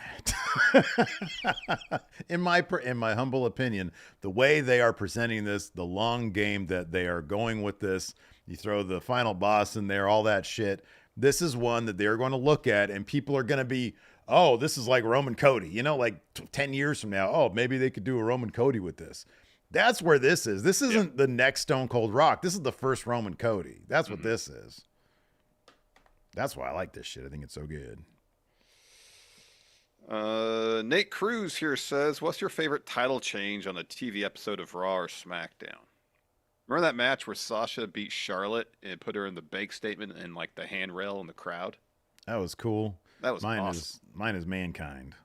that. In my humble opinion, the way they are presenting this, the long game that they are going with this, you throw the final boss in there, all that shit. This is one that they're going to look at and people are going to be, oh, this is like Roman Cody, like 10 years from now. Oh, maybe they could do a Roman Cody with this. That's where this is. This isn't the next Stone Cold Rock. This is the first Roman Cody. That's what this is. That's why I like this shit. I think it's so good. Nate Cruz here says, what's your favorite title change on a TV episode of Raw or SmackDown? Remember that match where Sasha beat Charlotte and put her in the bank statement and like the handrail in the crowd? That was cool. That was awesome. Mine is Mankind.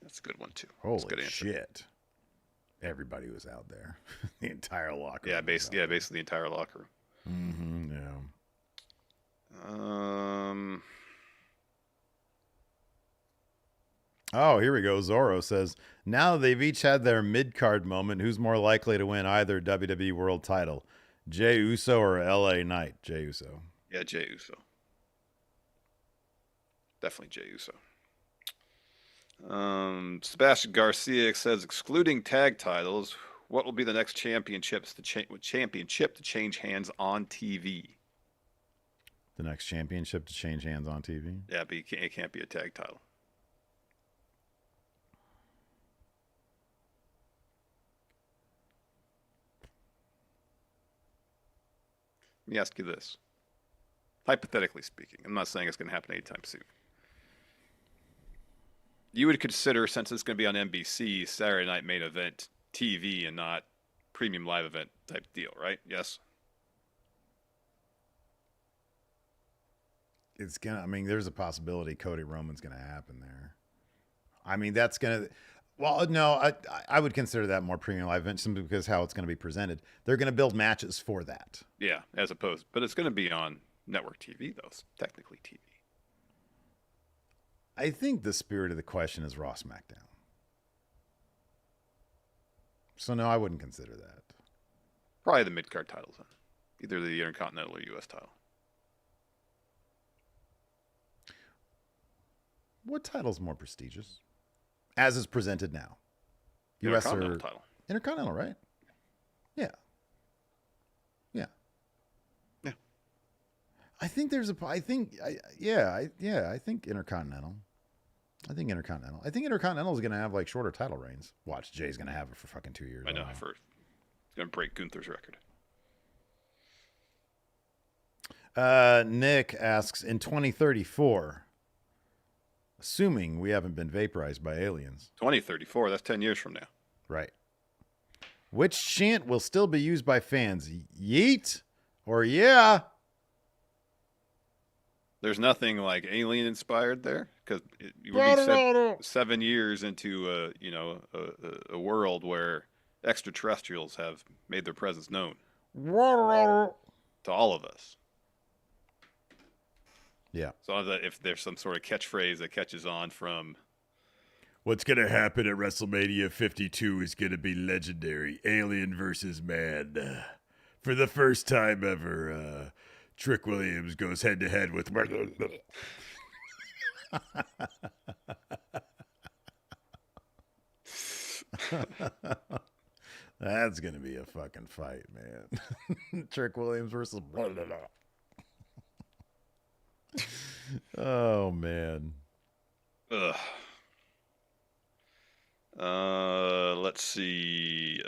That's a good one too. Holy shit. Everybody was out there. The entire locker room. Yeah, basically the entire locker room. Mm-hmm, yeah. Oh, here we go. Zorro says, now they've each had their mid-card moment. Who's more likely to win either WWE World title? Jey Uso or LA Knight? Jey Uso. Yeah, Jey Uso. Definitely Jey Uso. Sebastian Garcia says, excluding tag titles, what will be the next championship to change hands on TV? The next championship to change hands on TV? Yeah, but it can't be a tag title. Let me ask you this. Hypothetically speaking, I'm not saying it's going to happen anytime soon. You would consider, since it's going to be on NBC, Saturday Night Main Event TV and not premium live event type deal, right? Yes? There's a possibility Cody Roman's going to happen there. I mean, Well, no, I would consider that more premium live event simply because how it's going to be presented. They're going to build matches for that. Yeah, as opposed, but it's going to be on network TV though. It's technically TV. I think the spirit of the question is Raw SmackDown. So no, I wouldn't consider that. Probably the mid card titles then, either the Intercontinental or US title. What title's more prestigious? As is presented now. US Intercontinental or title. Intercontinental, right? Yeah. Yeah. Yeah. I think Intercontinental. I think Intercontinental is going to have like shorter title reigns. Watch, Jay's going to have it for fucking 2 years. I know, for going to break Gunther's record. Nick asks, in 2034, assuming we haven't been vaporized by aliens. 2034, that's 10 years from now. Right. Which chant will still be used by fans? Yeet or yeah? There's nothing like alien inspired there, because you would be 7 years into a world where extraterrestrials have made their presence known to all of us. Yeah. So if there's some sort of catchphrase that catches on from what's going to happen at WrestleMania 52 is going to be legendary. Alien versus man. For the first time ever, Trick Williams goes head to head with. That's going to be a fucking fight, man. Trick Williams versus. Oh, man. Ugh. Let's see.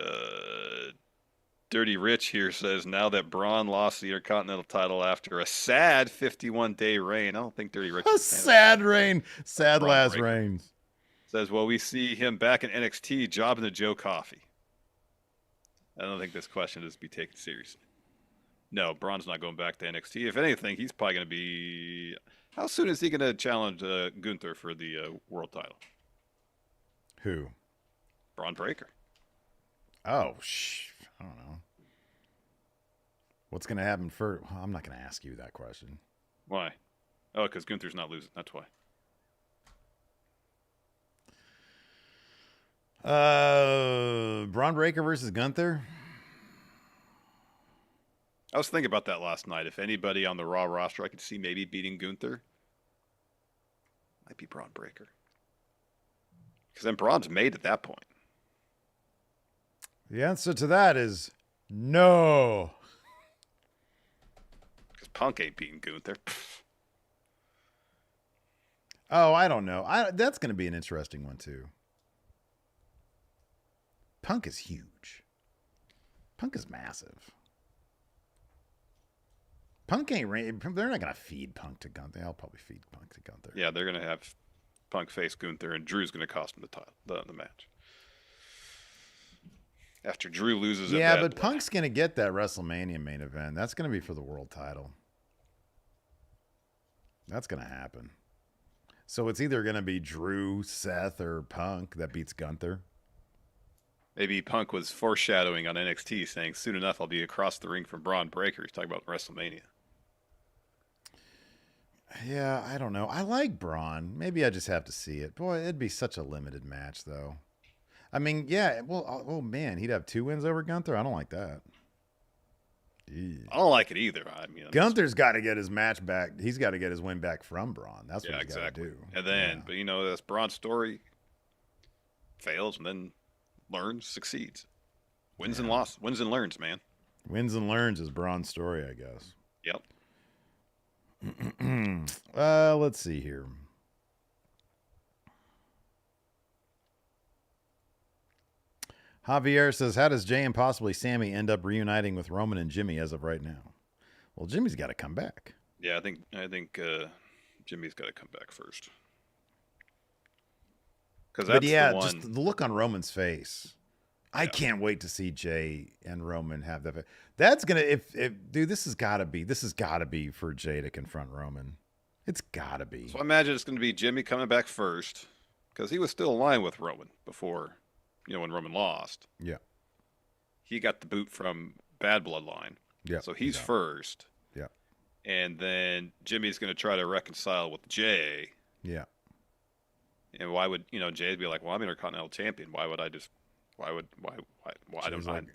Dirty Rich here says, now that Braun lost the Intercontinental title after a sad 51-day reign. I don't think Dirty Rich. A sad reign. Sad Braun last Breaker. reigns. Says, well, we see him back in NXT jobbing to Joe Coffey. I don't think this question is to be taken seriously. No, Braun's not going back to NXT. If anything, he's probably going to be... How soon is he going to challenge Gunther for the world title? Who? Braun Breaker. Oh, I don't know. What's going to happen first? Well, I'm not going to ask you that question. Why? Oh, because Gunther's not losing. That's why. Braun Breaker versus Gunther? I was thinking about that last night. If anybody on the Raw roster I could see maybe beating Gunther, might be Braun Breaker. Because then Braun's made at that point. The answer to that is no. Because Punk ain't beating Gunther. Oh, I don't know. That's going to be an interesting one, too. Punk is huge. Punk is massive. Punk ain't... They're not going to feed Punk to Gunther. They'll probably feed Punk to Gunther. Yeah, they're going to have Punk face Gunther, and Drew's going to cost him the title, the match. After Drew loses it. Yeah, but Punk's going to get that WrestleMania main event. That's going to be for the world title. That's going to happen. So it's either going to be Drew, Seth, or Punk that beats Gunther. Maybe Punk was foreshadowing on NXT, saying soon enough I'll be across the ring from Braun Breaker. He's talking about WrestleMania. Yeah, I don't know. I like Braun. Maybe I just have to see it. Boy, it'd be such a limited match, though. I mean, yeah, well, oh man, he'd have 2 wins over Gunther? I don't like that. Ew. I don't like it either. I mean, Gunther's got to get his match back. He's got to get his win back from Braun. That's what he's got to do. And then, but that's Braun's story. Fails and then learns, succeeds. Wins and loss. Wins and learns, man. Wins and learns is Braun's story, I guess. Yep. Let's see here. Javier says, how does Jay and possibly Sammy end up reuniting with Roman and Jimmy as of right now? Well, Jimmy's got to come back. Yeah, I think Jimmy's got to come back first. Because that's the one. Just the look on Roman's face. I can't wait to see Jay and Roman have that. That's gonna dude, this has got to be for Jay to confront Roman. It's got to be. So I imagine it's going to be Jimmy coming back first. because he was still aligned with Roman before, when Roman lost. Yeah. He got the boot from Bad Bloodline. Yeah. So he's first. Yeah. And then Jimmy's going to try to reconcile with Jay. Yeah. And why would, Jay be like, well, I'm Intercontinental Champion. Why would I just, why don't I, I'm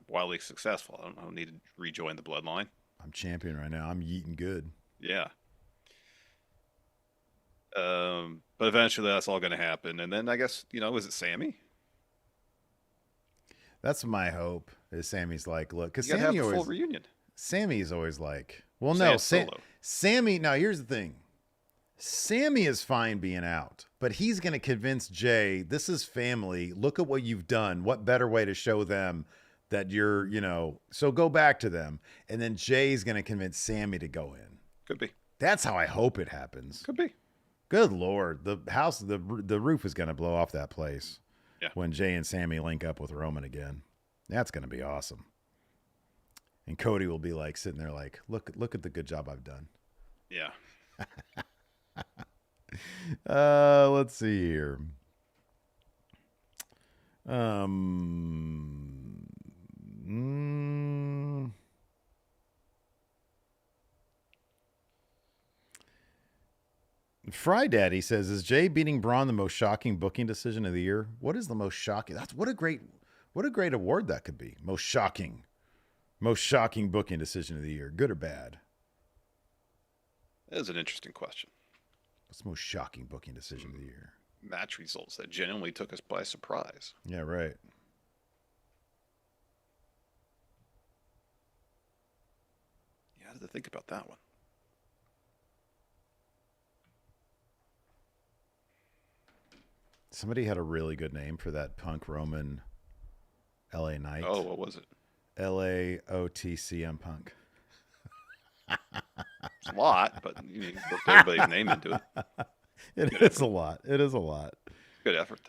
wildly successful. I don't need to rejoin the bloodline. I'm champion right now. I'm yeeting good. Yeah. But eventually that's all going to happen. And then I guess, is it Sammy? That's my hope. Is Sammy's like, look, because Sammy Sammy have a always full reunion. Sammy's always like, well, no, Sammy. Now here's the thing. Sammy is fine being out, but he's going to convince Jay, this is family. Look at what you've done. What better way to show them that you're, so go back to them. And then Jay's going to convince Sammy to go in. Could be. That's how I hope it happens. Could be. Good Lord. The house, the roof is going to blow off that place. Yeah. When Jay and Sammy link up with Roman again. That's going to be awesome. And Cody will be like sitting there like, look at the good job I've done. Yeah. Let's see here. Fry Daddy says, is Jay beating Braun the most shocking booking decision of the year? What is the most shocking? What a great award that could be. Most shocking booking decision of the year. Good or bad? That is an interesting question. What's the most shocking booking decision of the year? Match results that genuinely took us by surprise. Yeah, right. Yeah, I had to think about that one. Somebody had a really good name for that Punk Roman LA Knight. Oh, what was it? LAOTCM Punk. It's a lot, but you put everybody's name into it. It is a lot. It is a lot. Good effort,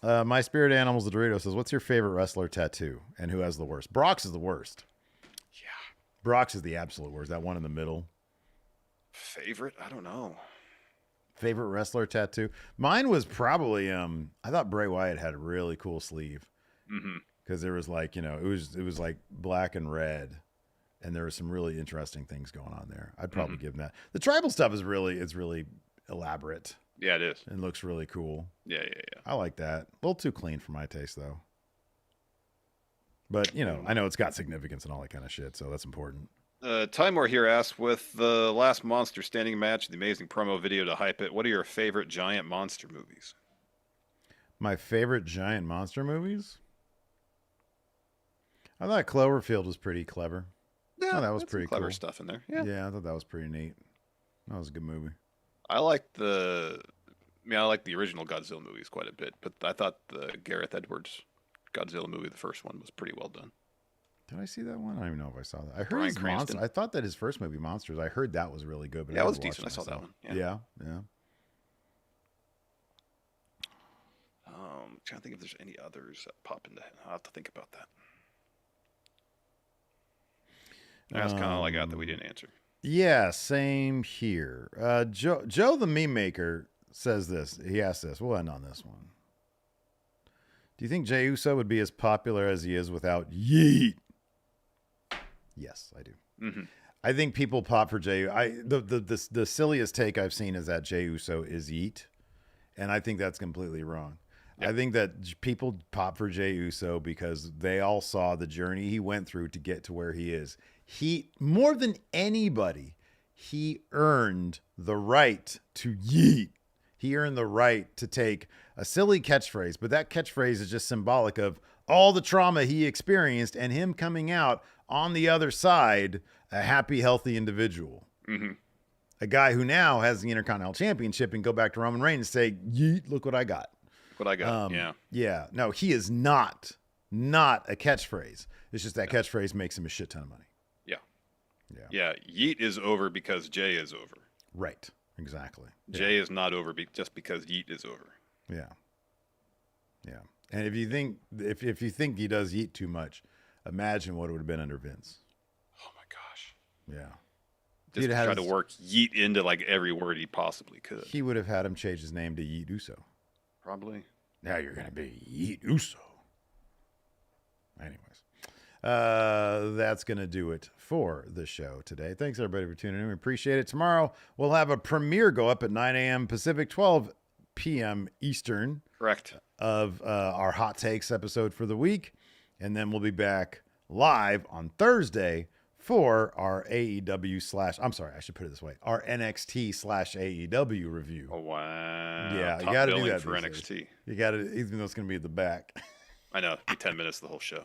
though. My spirit animals, the Dorito, says, what's your favorite wrestler tattoo and who has the worst? Brock's is the worst. Yeah. Brock's is the absolute worst. That one in the middle. Favorite? I don't know. Favorite wrestler tattoo? Mine was probably, I thought Bray Wyatt had a really cool sleeve. Mm-hmm. Because there was like, it was like black and red. And there were some really interesting things going on there. I'd probably give him that. The tribal stuff is really elaborate. Yeah, it is. And looks really cool. Yeah. I like that. A little too clean for my taste, though. But, I know it's got significance and all that kind of shit, so that's important. Timor here asks, with the last Monster standing match, the amazing promo video to hype it, what are your favorite giant monster movies? My favorite giant monster movies? I thought Cloverfield was pretty clever. Yeah, that was pretty clever cool stuff in there. Yeah, I thought that was pretty neat. That was a good movie. I like the original Godzilla movies quite a bit, but I thought the Gareth Edwards Godzilla movie, the first one, was pretty well done. Did I see that one? I don't even know if I saw that. I heard Bryan his Cranston. Monster. I thought that his first movie, Monsters, I heard that was really good. But yeah, I it was never decent. I saw that one. Yeah. Trying to think if there's any others that pop into head. I'll have to think about that. That's kind of all I got that we didn't answer. Yeah, same here. Joe the Meme Maker says this. He asked this. We'll end on this one. Do you think Jey Uso would be as popular as he is without Yeet? Yes, I do. Mm-hmm. I think people pop for Jey. The silliest take I've seen is that Jey Uso is Yeet, and I think that's completely wrong. Yep. I think that people pop for Jey Uso because they all saw the journey he went through to get to where he is. He, more than anybody, he earned the right to yeet. He earned the right to take a silly catchphrase, but that catchphrase is just symbolic of all the trauma he experienced and him coming out on the other side, a happy, healthy individual. Mm-hmm. A guy who now has the Intercontinental Championship and go back to Roman Reigns and say, yeet, look what I got. What I got, Yeah. No, he is not a catchphrase. It's just that catchphrase makes him a shit ton of money. Yeah. Yeet is over because Jay is over. Right. Exactly. Jay is not over just because Yeet is over. Yeah. And if you think he does Yeet too much, imagine what it would have been under Vince. Oh my gosh. Yeah. just try to work Yeet into like every word he possibly could. He would have had him change his name to Yeet Uso. Probably. Now you're going to be Yeet Uso. Anyways, that's going to do it for the show today. Thanks, everybody, for tuning in. We appreciate it. Tomorrow, we'll have a premiere go up at 9 a.m. Pacific, 12 p.m. Eastern. Correct. Of our Hot Takes episode for the week. And then we'll be back live on Thursday for our AEW / I'm sorry, I should put it this way. Our NXT / AEW review. Oh, wow. Yeah, Top you got to do billing that for NXT. Days. You got to, even though it's going to be at the back. I know. It'll be 10 minutes the whole show.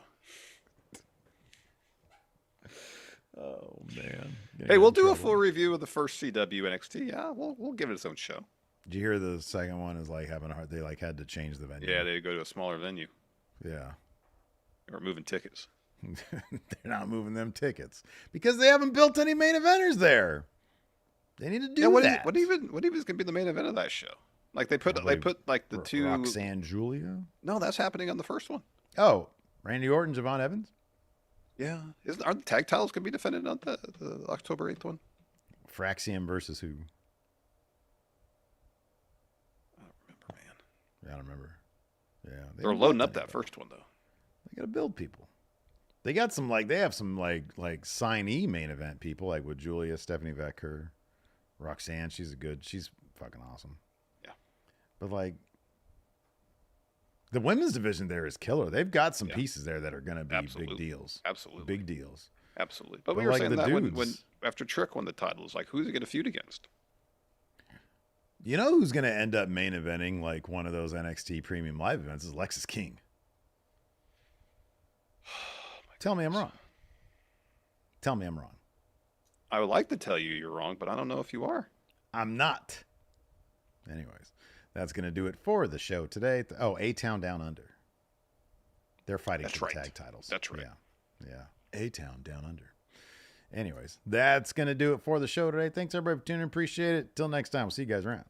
Oh, man. Hey, we'll do a full review of the first CW NXT. Yeah, we'll give it its own show. Did you hear the second one is like having a hard, they like had to change the venue. Yeah, they go to a smaller venue. Yeah. Or moving tickets. They're not moving them tickets because they haven't built any main eventers there. They need to do that. What even is gonna be the main event of that show? Like they put like the two Roxanne Julia. No, that's happening on the first one. Oh, Randy Orton, Javon Evans. Yeah, aren't the tag titles gonna be defended on the October 8th one? Fraxium versus who? I don't remember, man. Yeah, I don't remember. Yeah, they're loading up that first one though. They gotta build people. They got some they have some like signee main event people like with Julia, Stephanie Vecker, Roxanne. She's fucking awesome. Yeah, but like the women's division there is killer. They've got some pieces there that are gonna be big deals. Absolutely, big deals. Absolutely. But we were saying that when after Trick won the title, it's like who's he gonna feud against? You know who's gonna end up main eventing like one of those NXT Premium Live events is Lexis King. Tell me I'm wrong. Tell me I'm wrong. I would like to tell you you're wrong, but I don't know if you are. I'm not. Anyways, that's going to do it for the show today. A-Town Down Under. They're fighting for the tag titles. That's right. Yeah. A-Town Down Under. Anyways, that's going to do it for the show today. Thanks, everybody, for tuning in. Appreciate it. Till next time. We'll see you guys around.